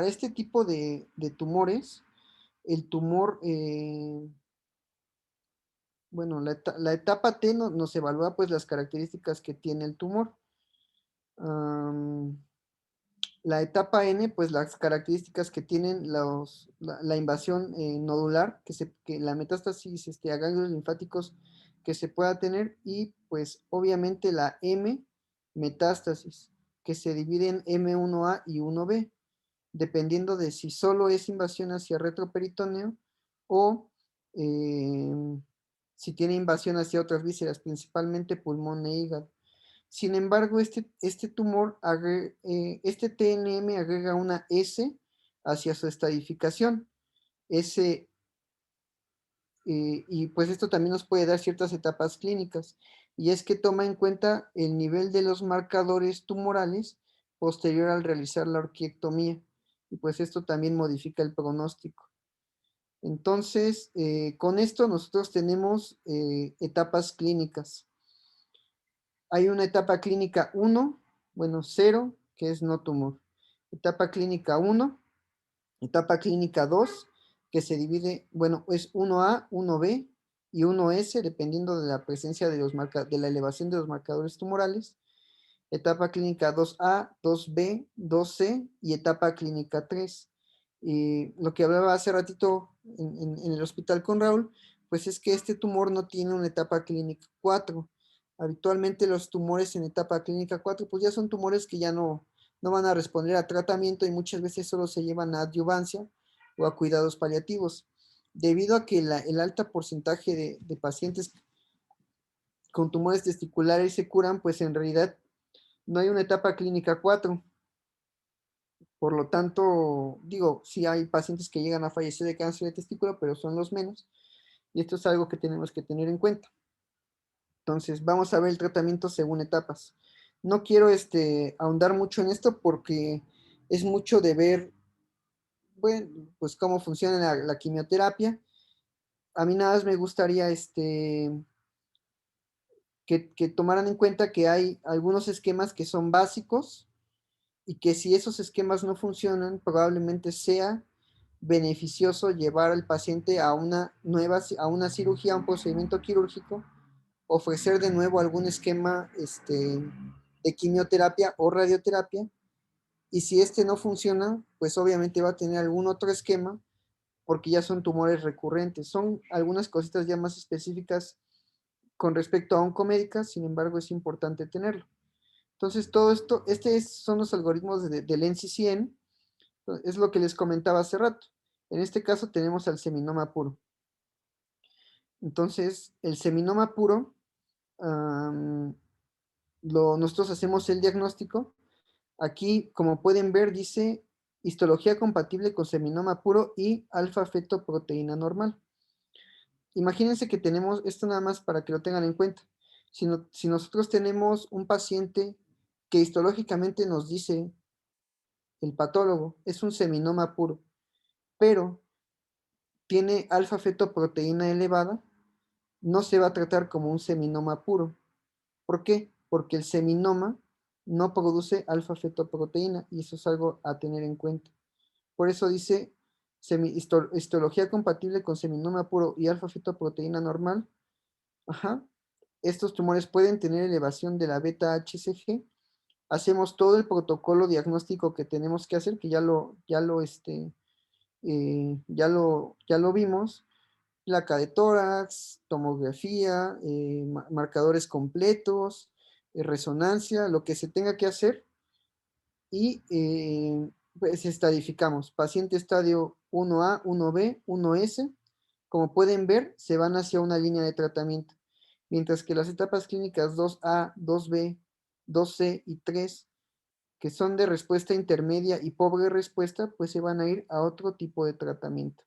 este tipo de tumores, el tumor, bueno, la etapa T nos evalúa pues las características que tiene el tumor. La etapa N, pues las características que tienen la invasión nodular, que la metástasis a ganglios linfáticos que se pueda tener, y pues obviamente la M, metástasis, que se divide en M1A y 1B, dependiendo de si solo es invasión hacia retroperitoneo o si tiene invasión hacia otras vísceras, principalmente pulmón e hígado. Sin embargo, este tumor, este TNM agrega una S hacia su estadificación. Y pues esto también nos puede dar ciertas etapas clínicas, y es que toma en cuenta el nivel de los marcadores tumorales posterior al realizar la orquiectomía, y pues esto también modifica el pronóstico. Entonces, con esto nosotros tenemos etapas clínicas. Hay una etapa clínica 1, bueno, 0, que es no tumor. Etapa clínica 1, etapa clínica 2, que se divide, bueno, es 1A, 1B y 1S, dependiendo de la presencia de la elevación de los marcadores tumorales. Etapa clínica 2A, 2B, 2C y etapa clínica 3. Y lo que hablaba hace ratito en el hospital con Raúl, pues es que este tumor no tiene una etapa clínica 4. Habitualmente los tumores en etapa clínica 4, pues ya son tumores que ya no van a responder a tratamiento, y muchas veces solo se llevan a adyuvancia o a cuidados paliativos. Debido a que el alto porcentaje de pacientes con tumores testiculares se curan, pues en realidad no hay una etapa clínica 4. Por lo tanto, digo, sí hay pacientes que llegan a fallecer de cáncer de testículo, pero son los menos. Y esto es algo que tenemos que tener en cuenta. Entonces, vamos a ver el tratamiento según etapas. No quiero ahondar mucho en esto porque es mucho de ver, bueno, pues cómo funciona la quimioterapia. A mí nada más me gustaría que tomaran en cuenta que hay algunos esquemas que son básicos, y que si esos esquemas no funcionan, probablemente sea beneficioso llevar al paciente a una cirugía, a un procedimiento quirúrgico, ofrecer de nuevo algún esquema de quimioterapia o radioterapia, y si no funciona, pues obviamente va a tener algún otro esquema, porque ya son tumores recurrentes. Son algunas cositas ya más específicas con respecto a oncomédicas, sin embargo es importante tenerlo. Entonces, todo esto, son los algoritmos del NCCN, es lo que les comentaba hace rato. En este caso tenemos al seminoma puro. Entonces, el seminoma puro, nosotros hacemos el diagnóstico. Aquí, como pueden ver, dice histología compatible con seminoma puro y alfa-fetoproteína normal. Imagínense que tenemos esto, nada más para que lo tengan en cuenta. Si nosotros tenemos un paciente que histológicamente nos dice el patólogo, es un seminoma puro, pero tiene alfa-fetoproteína elevada, no se va a tratar como un seminoma puro. ¿Por qué? Porque el seminoma no produce alfa-fetoproteína, y eso es algo a tener en cuenta. Por eso dice histología compatible con seminoma puro y alfa-fetoproteína normal. Ajá. Estos tumores pueden tener elevación de la beta-HCG. Hacemos todo el protocolo diagnóstico que tenemos que hacer, que ya lo vimos: placa de tórax, tomografía, marcadores completos, resonancia, lo que se tenga que hacer, y pues estadificamos. Paciente estadio 1A, 1B, 1S. Como pueden ver, se van hacia una línea de tratamiento, mientras que las etapas clínicas 2A, 2B, 2C y 3, que son de respuesta intermedia y pobre respuesta, pues se van a ir a otro tipo de tratamiento.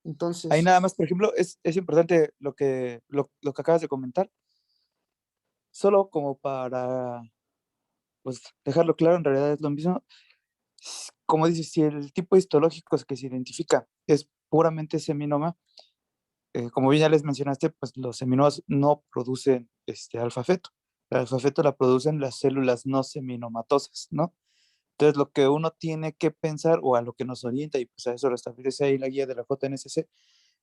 Entonces, ahí nada más, por ejemplo, es importante lo que acabas de comentar, solo como para pues, dejarlo claro, en realidad es lo mismo. Como dices, si el tipo histológico que se identifica es puramente seminoma, como bien ya les mencionaste, pues los seminomas no producen alfa-feto. El alfa-feto la producen las células no seminomatosas, ¿no? Entonces, lo que uno tiene que pensar, o a lo que nos orienta, y pues a eso lo establece ahí la guía de la JNSC,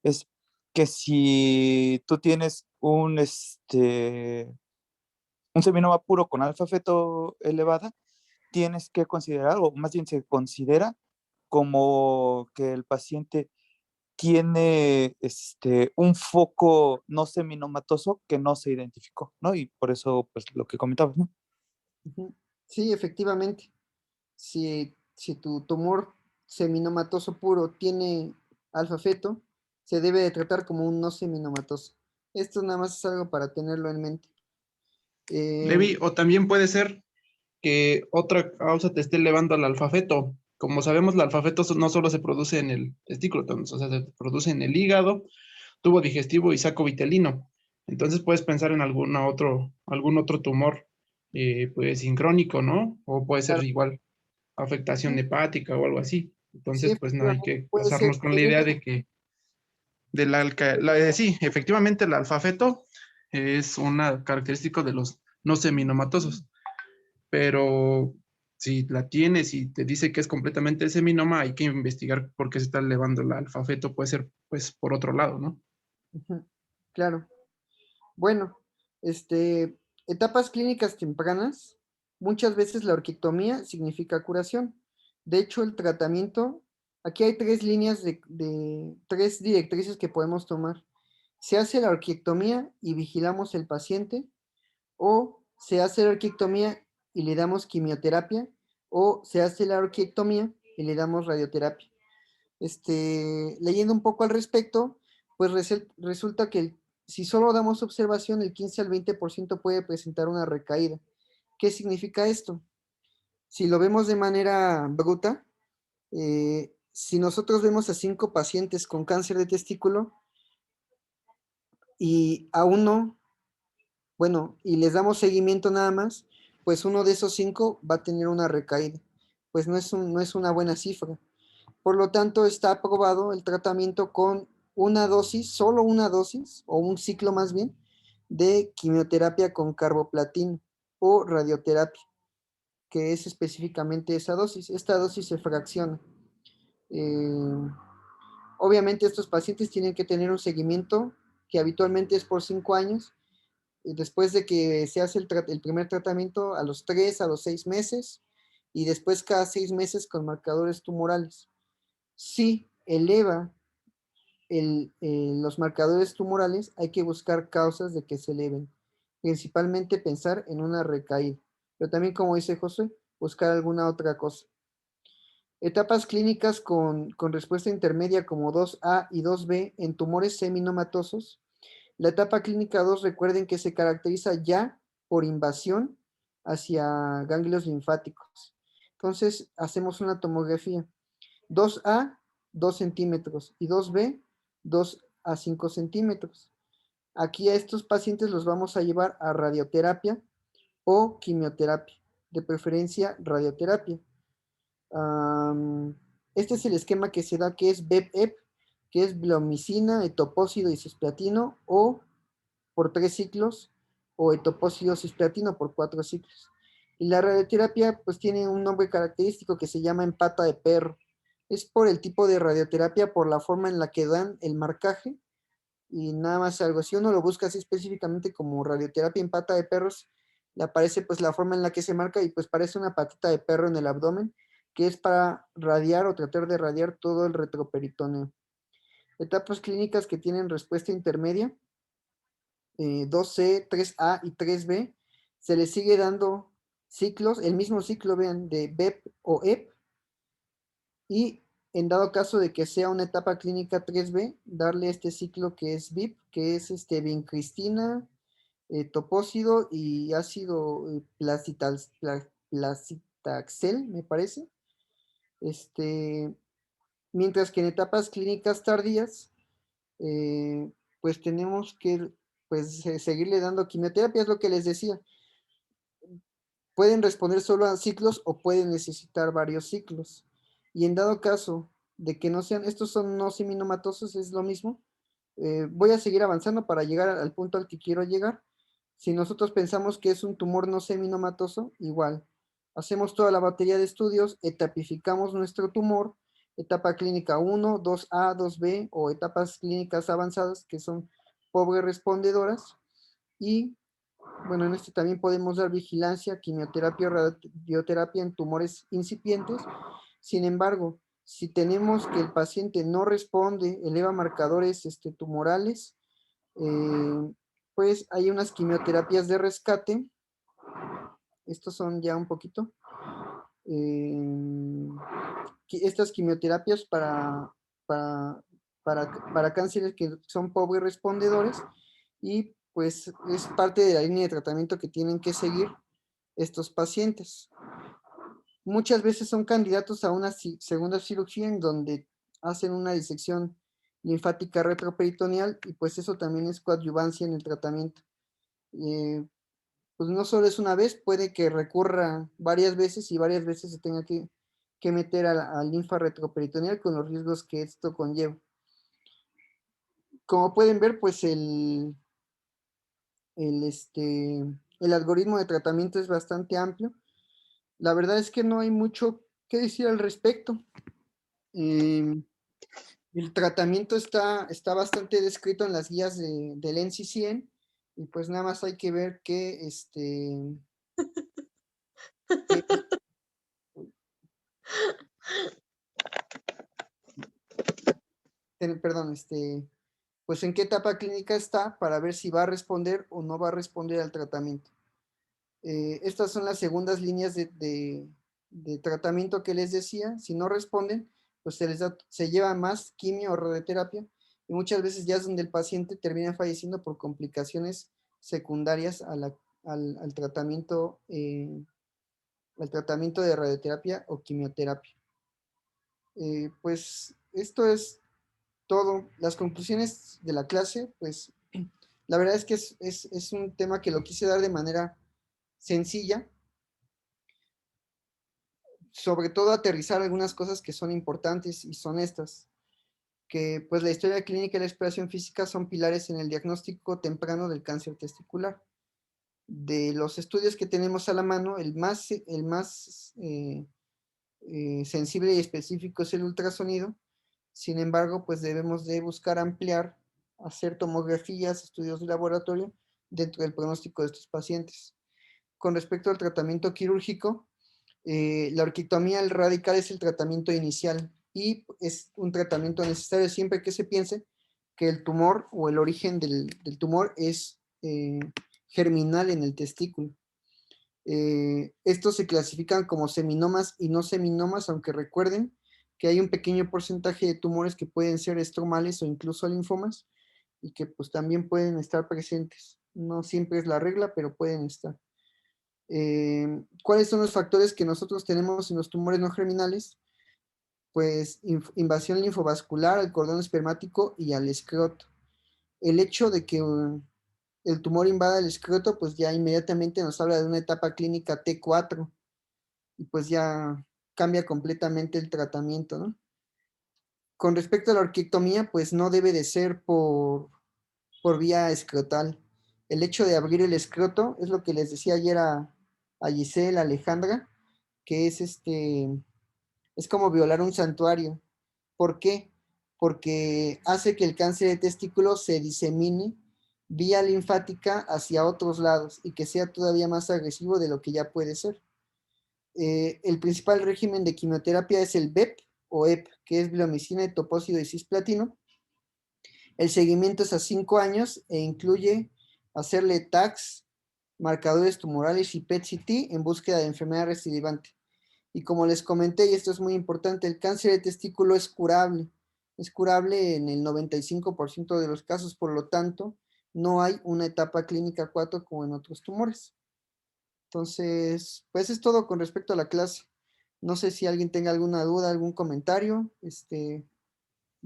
es que si tú tienes un seminoma puro con alfa-feto elevada, tienes que considerar, o más bien se considera, como que el paciente tiene un foco no seminomatoso que no se identificó, ¿no? Y por eso, pues, lo que comentabas, ¿no? sí, efectivamente. Si tu tumor seminomatoso puro tiene alfa-feto, se debe de tratar como un no seminomatoso. Esto nada más es algo para tenerlo en mente. Levi, o también puede ser que otra causa te esté elevando al alfafeto. Como sabemos, el alfafeto no solo se produce en el testículo, o sea, se produce en el hígado, tubo digestivo y saco vitelino. Entonces puedes pensar en algún otro tumor, pues sincrónico, ¿no? O puede ser Claro, igual afectación sí, hepática o algo así. sí, Entonces, pues no hay efectivamente que puede ser. casarnos con la idea de que sí, efectivamente el alfafeto es una característica de los no seminomatosos, pero si la tienes y te dice que es completamente seminoma, hay que investigar por qué se está elevando el alfafeto, puede ser pues por otro lado, ¿no? Ujú, claro. Bueno, etapas clínicas tempranas, muchas veces la orquiectomía significa curación. De hecho, el tratamiento, aquí hay tres líneas tres directrices que podemos tomar. Se hace la orquiectomía y vigilamos el paciente, o se hace la orquiectomía y le damos quimioterapia, o se hace la orquiectomía y le damos radioterapia. Leyendo un poco al respecto, pues resulta que si solo damos observación, el 15 al 20% puede presentar una recaída. ¿Qué significa esto? Si lo vemos de manera bruta, si nosotros vemos a 5 pacientes con cáncer de testículo y a uno, bueno, y les damos seguimiento nada más, pues uno de esos 5 va a tener una recaída. Pues no es una buena cifra. Por lo tanto, está aprobado el tratamiento con una dosis, solo una dosis, o un ciclo más bien, de quimioterapia con carboplatino o radioterapia, que es específicamente esa dosis. Esta dosis se fracciona. Eh, Obviamente estos pacientes tienen que tener un seguimiento que habitualmente es por 5 años, después de que se hace el primer tratamiento a los 3, a los 6 meses, y después cada 6 meses con marcadores tumorales. Si eleva los marcadores tumorales, hay que buscar causas de que se eleven. Principalmente pensar en una recaída, pero también, como dice José, buscar alguna otra cosa. Etapas clínicas con respuesta intermedia como 2A y 2B en tumores seminomatosos. La etapa clínica 2, recuerden que se caracteriza ya por invasión hacia ganglios linfáticos. Entonces, hacemos una tomografía. 2A, 2 centímetros, y 2B, 2 a 5 centímetros. Aquí a estos pacientes los vamos a llevar a radioterapia o quimioterapia, de preferencia radioterapia. Este es el esquema que se da, que es BEP-EP, que es bleomicina, etopósido y cisplatino, o por 3 ciclos, o etopósido cisplatino por 4 ciclos. Y la radioterapia pues tiene un nombre característico que se llama empata de perro. Es por el tipo de radioterapia, por la forma en la que dan el marcaje, y nada más algo. Si uno lo busca así específicamente como radioterapia en pata de perros, le aparece pues la forma en la que se marca y pues parece una patita de perro en el abdomen, que es para radiar o tratar de radiar todo el retroperitoneo. Etapas clínicas que tienen respuesta intermedia, 2C, 3A y 3B, se le sigue dando ciclos, el mismo ciclo, vean, de BEP o EP, y en dado caso de que sea una etapa clínica 3B, darle este ciclo que es VIP, que es vincristina, topósido y ácido placitaxel, me parece. Mientras que en etapas clínicas tardías, pues tenemos que pues, seguirle dando quimioterapia, es lo que les decía. Pueden responder solo a ciclos o pueden necesitar varios ciclos. Y en dado caso de que no sean, estos son no seminomatosos, es lo mismo. Voy a seguir avanzando para llegar al punto al que quiero llegar. Si nosotros pensamos que es un tumor no seminomatoso, igual. Hacemos toda la batería de estudios, etapificamos nuestro tumor, etapa clínica 1, 2A, 2B o etapas clínicas avanzadas que son pobres respondedoras, y bueno, en este también podemos dar vigilancia, quimioterapia o radioterapia en tumores incipientes. Sin embargo, si tenemos que el paciente no responde, eleva marcadores tumorales, pues hay unas quimioterapias de rescate. Estos son ya un poquito. Estas quimioterapias para cánceres que son pobres respondedores, y pues es parte de la línea de tratamiento que tienen que seguir estos pacientes. Muchas veces son candidatos a una segunda cirugía en donde hacen una disección linfática retroperitoneal y pues eso también es coadyuvancia en el tratamiento. Pues no solo es una vez, puede que recurra varias veces y varias veces se tenga que meter a linfa retroperitoneal con los riesgos que esto conlleva. Como pueden ver, pues el algoritmo de tratamiento es bastante amplio. La verdad es que no hay mucho que decir al respecto. El tratamiento está bastante descrito en las guías del NCCN y pues nada más hay que ver que perdón, pues en qué etapa clínica está para ver si va a responder o no va a responder al tratamiento. Estas son las segundas líneas de tratamiento que les decía. Si no responden, pues se lleva más quimio o radioterapia y muchas veces ya es donde el paciente termina falleciendo por complicaciones secundarias al tratamiento de radioterapia o quimioterapia. Pues esto es todo. Las conclusiones de la clase, pues la verdad es que es un tema que lo quise dar de manera sencilla, sobre todo aterrizar algunas cosas que son importantes y son estas, que pues la historia clínica y la exploración física son pilares en el diagnóstico temprano del cáncer testicular. De los estudios que tenemos a la mano, el más sensible y específico es el ultrasonido. Sin embargo, pues debemos de buscar ampliar, hacer tomografías, estudios de laboratorio dentro del pronóstico de estos pacientes. Con respecto al tratamiento quirúrgico, la orquiectomía radical es el tratamiento inicial y es un tratamiento necesario siempre que se piense que el tumor o el origen del tumor es germinal en el testículo. Estos se clasifican como seminomas y no seminomas, aunque recuerden que hay un pequeño porcentaje de tumores que pueden ser estromales o incluso linfomas y que pues también pueden estar presentes. No siempre es la regla, pero pueden estar. ¿Cuáles son los factores que nosotros tenemos en los tumores no germinales? Pues invasión linfovascular al cordón espermático y al escroto. El hecho de que el tumor invada el escroto, pues ya inmediatamente nos habla de una etapa clínica T4 y pues ya cambia completamente el tratamiento, ¿no? Con respecto a la orquiectomía, pues no debe de ser por vía escrotal. El hecho de abrir el escroto es lo que les decía ayer a Giselle, a Alejandra, que es como violar un santuario. ¿Por qué? Porque hace que el cáncer de testículo se disemine vía linfática hacia otros lados y que sea todavía más agresivo de lo que ya puede ser. El principal régimen de quimioterapia es el BEP o EP, que es bleomicina, etopósido y cisplatino. El seguimiento es a 5 años e incluye hacerle TACs, marcadores tumorales y PET-CT en búsqueda de enfermedad recidivante. Y como les comenté, y esto es muy importante, el cáncer de testículo es curable. Es curable en el 95% de los casos, por lo tanto, no hay una etapa clínica 4 como en otros tumores. Entonces, pues es todo con respecto a la clase. No sé si alguien tenga alguna duda, algún comentario. De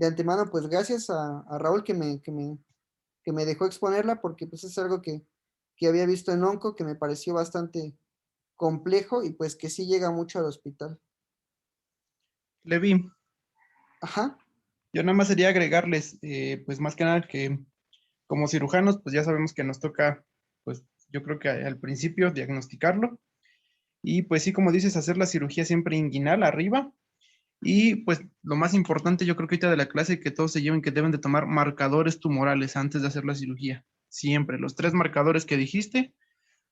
antemano, pues gracias a Raúl que me dejó exponerla, porque pues es algo que había visto en Onco, que me pareció bastante complejo y pues que sí llega mucho al hospital. Levi, Ajá. yo nada más sería agregarles, pues más que nada que como cirujanos, pues ya sabemos que nos toca, pues yo creo que al principio diagnosticarlo y pues sí, como dices, hacer la cirugía siempre inguinal arriba y pues lo más importante yo creo que ahorita de la clase que todos se lleven que deben de tomar marcadores tumorales antes de hacer la cirugía. Siempre, los 3 marcadores que dijiste,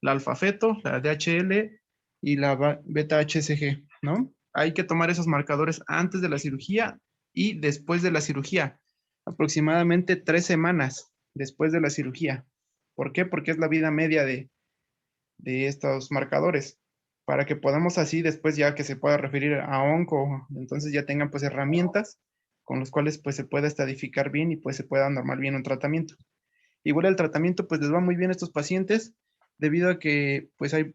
la alfa-feto, la DHL y la beta-HCG, ¿no? Hay que tomar esos marcadores antes de la cirugía y después de la cirugía, aproximadamente 3 semanas después de la cirugía. ¿Por qué? Porque es la vida media de estos marcadores, para que podamos así después ya que se pueda referir a onco, entonces ya tengan pues herramientas con las cuales pues se pueda estadificar bien y pues se pueda normar bien un tratamiento. Igual el tratamiento pues les va muy bien a estos pacientes debido a que pues hay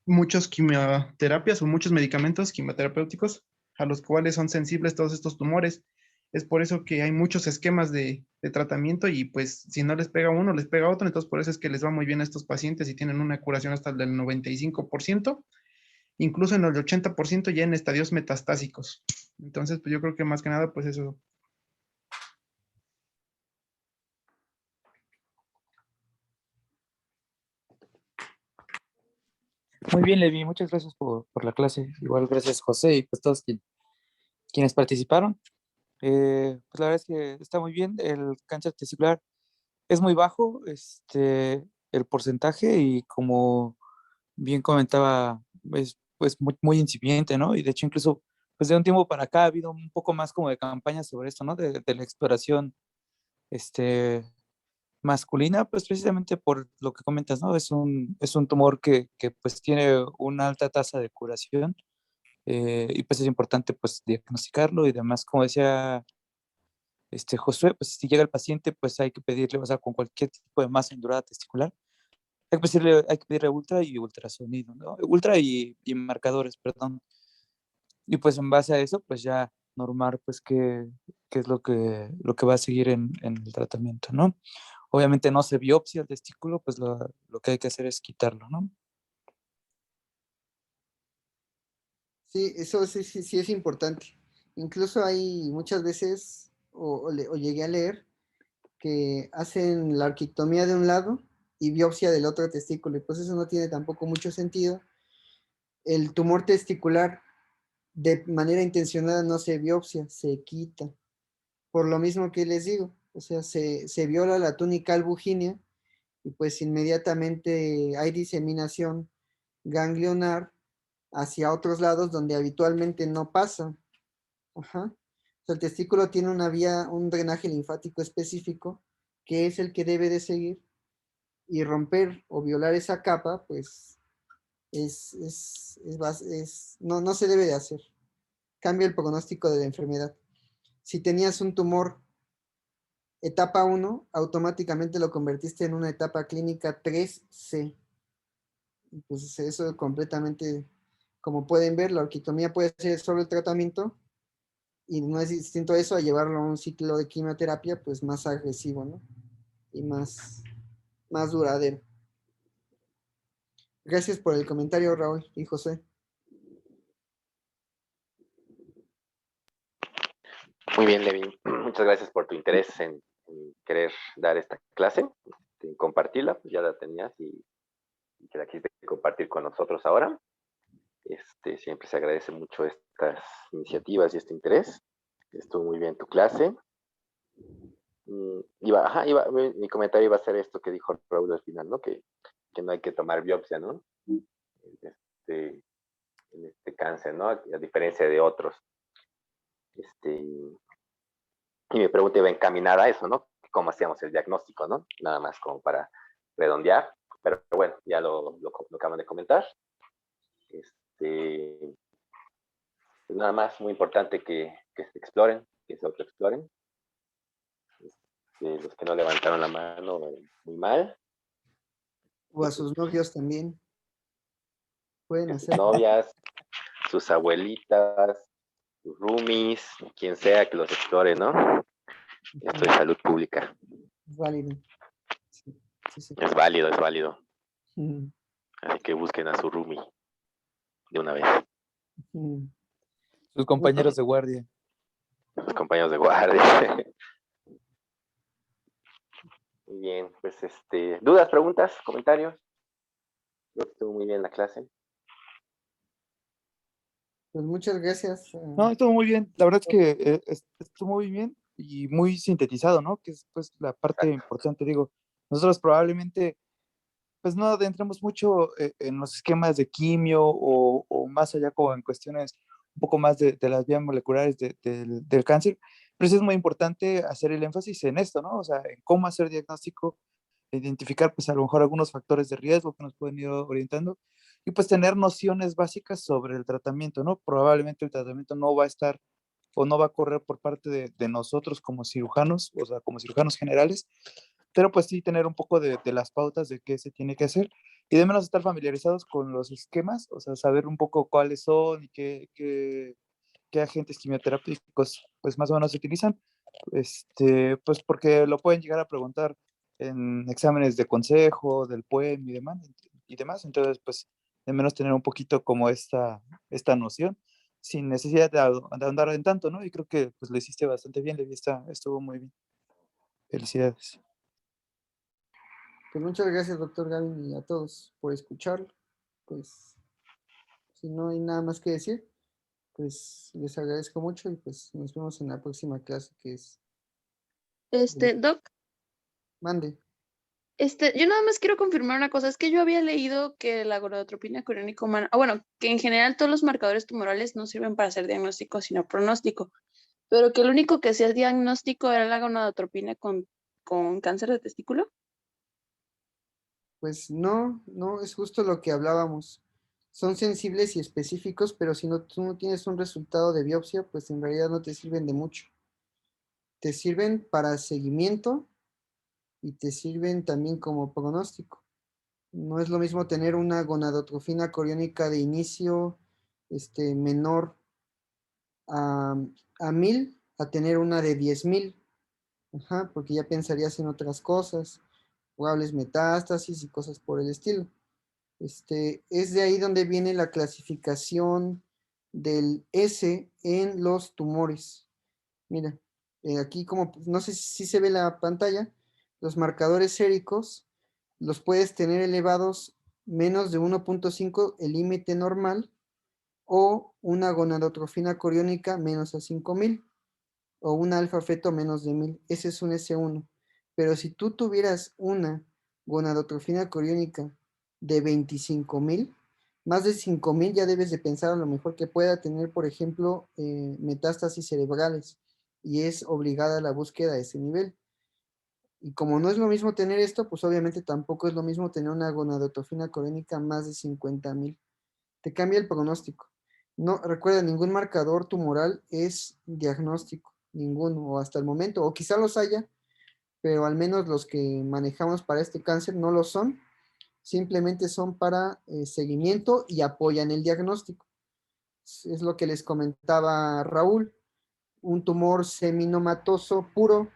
muchas quimioterapias o muchos medicamentos quimioterapéuticos a los cuales son sensibles todos estos tumores. Es por eso que hay muchos esquemas de tratamiento y pues si no les pega uno, les pega otro. Entonces por eso es que les va muy bien a estos pacientes y tienen una curación hasta del 95%, incluso en el 80% ya en estadios metastásicos. Entonces pues yo creo que más que nada pues eso. Muy bien, Levi, muchas gracias por la clase. Igual gracias, José, y pues todos quienes participaron. Pues la verdad es que está muy bien. El cáncer testicular es muy bajo, el porcentaje, y como bien comentaba, es pues muy incipiente, ¿no? Y de hecho incluso pues de un tiempo para acá ha habido un poco más como de campañas sobre esto, ¿no? De la exploración este, masculina, pues precisamente por lo que comentas, ¿no? Es un tumor que pues tiene una alta tasa de curación, y pues es importante pues diagnosticarlo y demás. Como decía Josué, pues si llega el paciente, pues hay que pedirle, o sea, con cualquier tipo de masa indurada testicular, hay que pedirle ultra y ultrasonido, ¿no? Ultra y marcadores, perdón. Y pues en base a eso, pues ya normar, pues qué es lo que va a seguir en el tratamiento, ¿no? Obviamente no se biopsia el testículo, pues lo que hay que hacer es quitarlo, ¿no? Sí, eso sí, sí, sí es importante. Incluso hay muchas veces, o llegué a leer, que hacen la arquitectomía de un lado y biopsia del otro testículo, y pues eso no tiene tampoco mucho sentido. El tumor testicular de manera intencionada no se biopsia, se quita. Por lo mismo que les digo, o sea, se viola la túnica albuginea y pues inmediatamente hay diseminación ganglionar hacia otros lados donde habitualmente no pasa. Ajá. O sea, el testículo tiene una vía, un drenaje linfático específico que es el que debe de seguir, y romper o violar esa capa, pues no se debe de hacer. Cambia el pronóstico de la enfermedad. Si tenías un tumor etapa 1, automáticamente lo convertiste en una etapa clínica 3C. Pues eso completamente, como pueden ver, la orquitomía puede ser solo el tratamiento, y no es distinto a eso a llevarlo a un ciclo de quimioterapia pues más agresivo, ¿no? Y más duradero. Gracias por el comentario, Raúl y José. Muy bien, Levin. Muchas gracias por tu interés en querer dar esta clase, en compartirla, pues ya la tenías y que la quisiste compartir con nosotros ahora. Siempre se agradece mucho estas iniciativas y este interés. Estuvo muy bien tu clase. Mi comentario iba a ser esto que dijo Raúl al final, ¿no? Que no hay que tomar biopsia, ¿no? En este cáncer, ¿no? A diferencia de otros. Y mi pregunta iba encaminada a eso, ¿no? ¿Cómo hacíamos el diagnóstico, ¿no? Nada más como para redondear. Pero bueno, ya lo acaban de comentar. Pues nada más, muy importante que se exploren, que se autoexploren. Los que no levantaron la mano, muy mal. O a sus novios también. Pueden Que sus hacer. novias, sus abuelitas, sus roomies, quien sea que los explore, ¿no? Esto es salud pública. Es válido. Sí, sí, sí. Es válido, es válido. Mm, Así que busquen a su roomie de una vez. mm. Sus compañeros de guardia. Sus compañeros de guardia. Muy bien, pues dudas, preguntas, comentarios. Creo que estuvo muy bien la clase. Pues muchas gracias. No, estuvo muy bien. La verdad es que estuvo muy bien y muy sintetizado, ¿no? Que es pues la parte Exacto. importante, digo. Nosotros probablemente pues no adentramos mucho en los esquemas de quimio o más allá como en cuestiones un poco más de las vías moleculares del cáncer, pero sí es muy importante hacer el énfasis en esto, ¿no? O sea, en cómo hacer diagnóstico, identificar pues a lo mejor algunos factores de riesgo que nos pueden ir orientando y pues tener nociones básicas sobre el tratamiento, ¿no? Probablemente el tratamiento no va a estar o no va a correr por parte de nosotros como cirujanos, o sea, como cirujanos generales, pero pues sí tener un poco de las pautas de qué se tiene que hacer y de menos estar familiarizados con los esquemas, o sea, saber un poco cuáles son y qué agentes quimioterápicos pues más o menos se utilizan, pues porque lo pueden llegar a preguntar en exámenes de consejo, del PUEM y demás, entonces pues de menos tener un poquito como esta noción, sin necesidad de andar en tanto, ¿no? Y creo que pues lo hiciste bastante bien, Levi, estuvo muy bien. Felicidades. Pues muchas gracias, doctor Gavin, y a todos por escucharlo. Pues si no hay nada más que decir, pues les agradezco mucho y pues nos vemos en la próxima clase que es Doc, mande. yo nada más quiero confirmar una cosa, es que yo había leído que la gonadotropina coriónica humana, bueno, que en general todos los marcadores tumorales no sirven para hacer diagnóstico, sino pronóstico, pero que el único que hacía diagnóstico era la gonadotropina con cáncer de testículo. Pues no, es justo lo que hablábamos. Son sensibles y específicos, pero si no, tú no tienes un resultado de biopsia, pues en realidad no te sirven de mucho. Te sirven para seguimiento y te sirven también como pronóstico. No es lo mismo tener una gonadotrofina coriónica de inicio menor a, a 1000 a tener una de 10,000. Ajá, porque ya pensarías en otras cosas, probables metástasis y cosas por el estilo. Es de ahí donde viene la clasificación del S en los tumores. Mira, aquí como, no sé si se ve la pantalla, los marcadores séricos los puedes tener elevados menos de 1.5 el límite normal o una gonadotrofina coriónica menos a 5,000 o un alfa feto menos de 1000. Ese es un S1. Pero si tú tuvieras una gonadotrofina coriónica de 25,000, más de 5,000 ya debes de pensar a lo mejor que pueda tener, por ejemplo, metástasis cerebrales y es obligada la búsqueda a ese nivel. Y como no es lo mismo tener esto, pues obviamente tampoco es lo mismo tener una gonadotrofina coriónica más de 50,000. Te cambia el pronóstico. No, recuerda, ningún marcador tumoral es diagnóstico, ninguno, o hasta el momento, o quizá los haya, pero al menos los que manejamos para este cáncer no lo son, simplemente son para seguimiento y apoyan el diagnóstico. Es lo que les comentaba Raúl, un tumor seminomatoso puro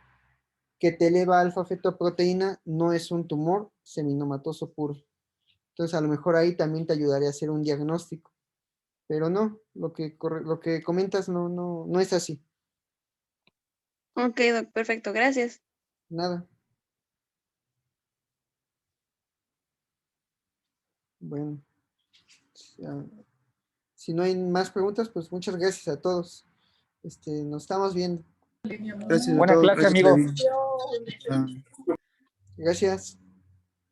que te eleva alfa-fetoproteína no es un tumor seminomatoso puro. Entonces a lo mejor ahí también te ayudaría a hacer un diagnóstico. Pero no, lo que comentas no es así. Ok, Doc, perfecto, gracias. Nada. Bueno, si no hay más preguntas, pues muchas gracias a todos. Nos estamos viendo. Gracias a Buena todos, clase, gracias, amigo. Levi. Gracias.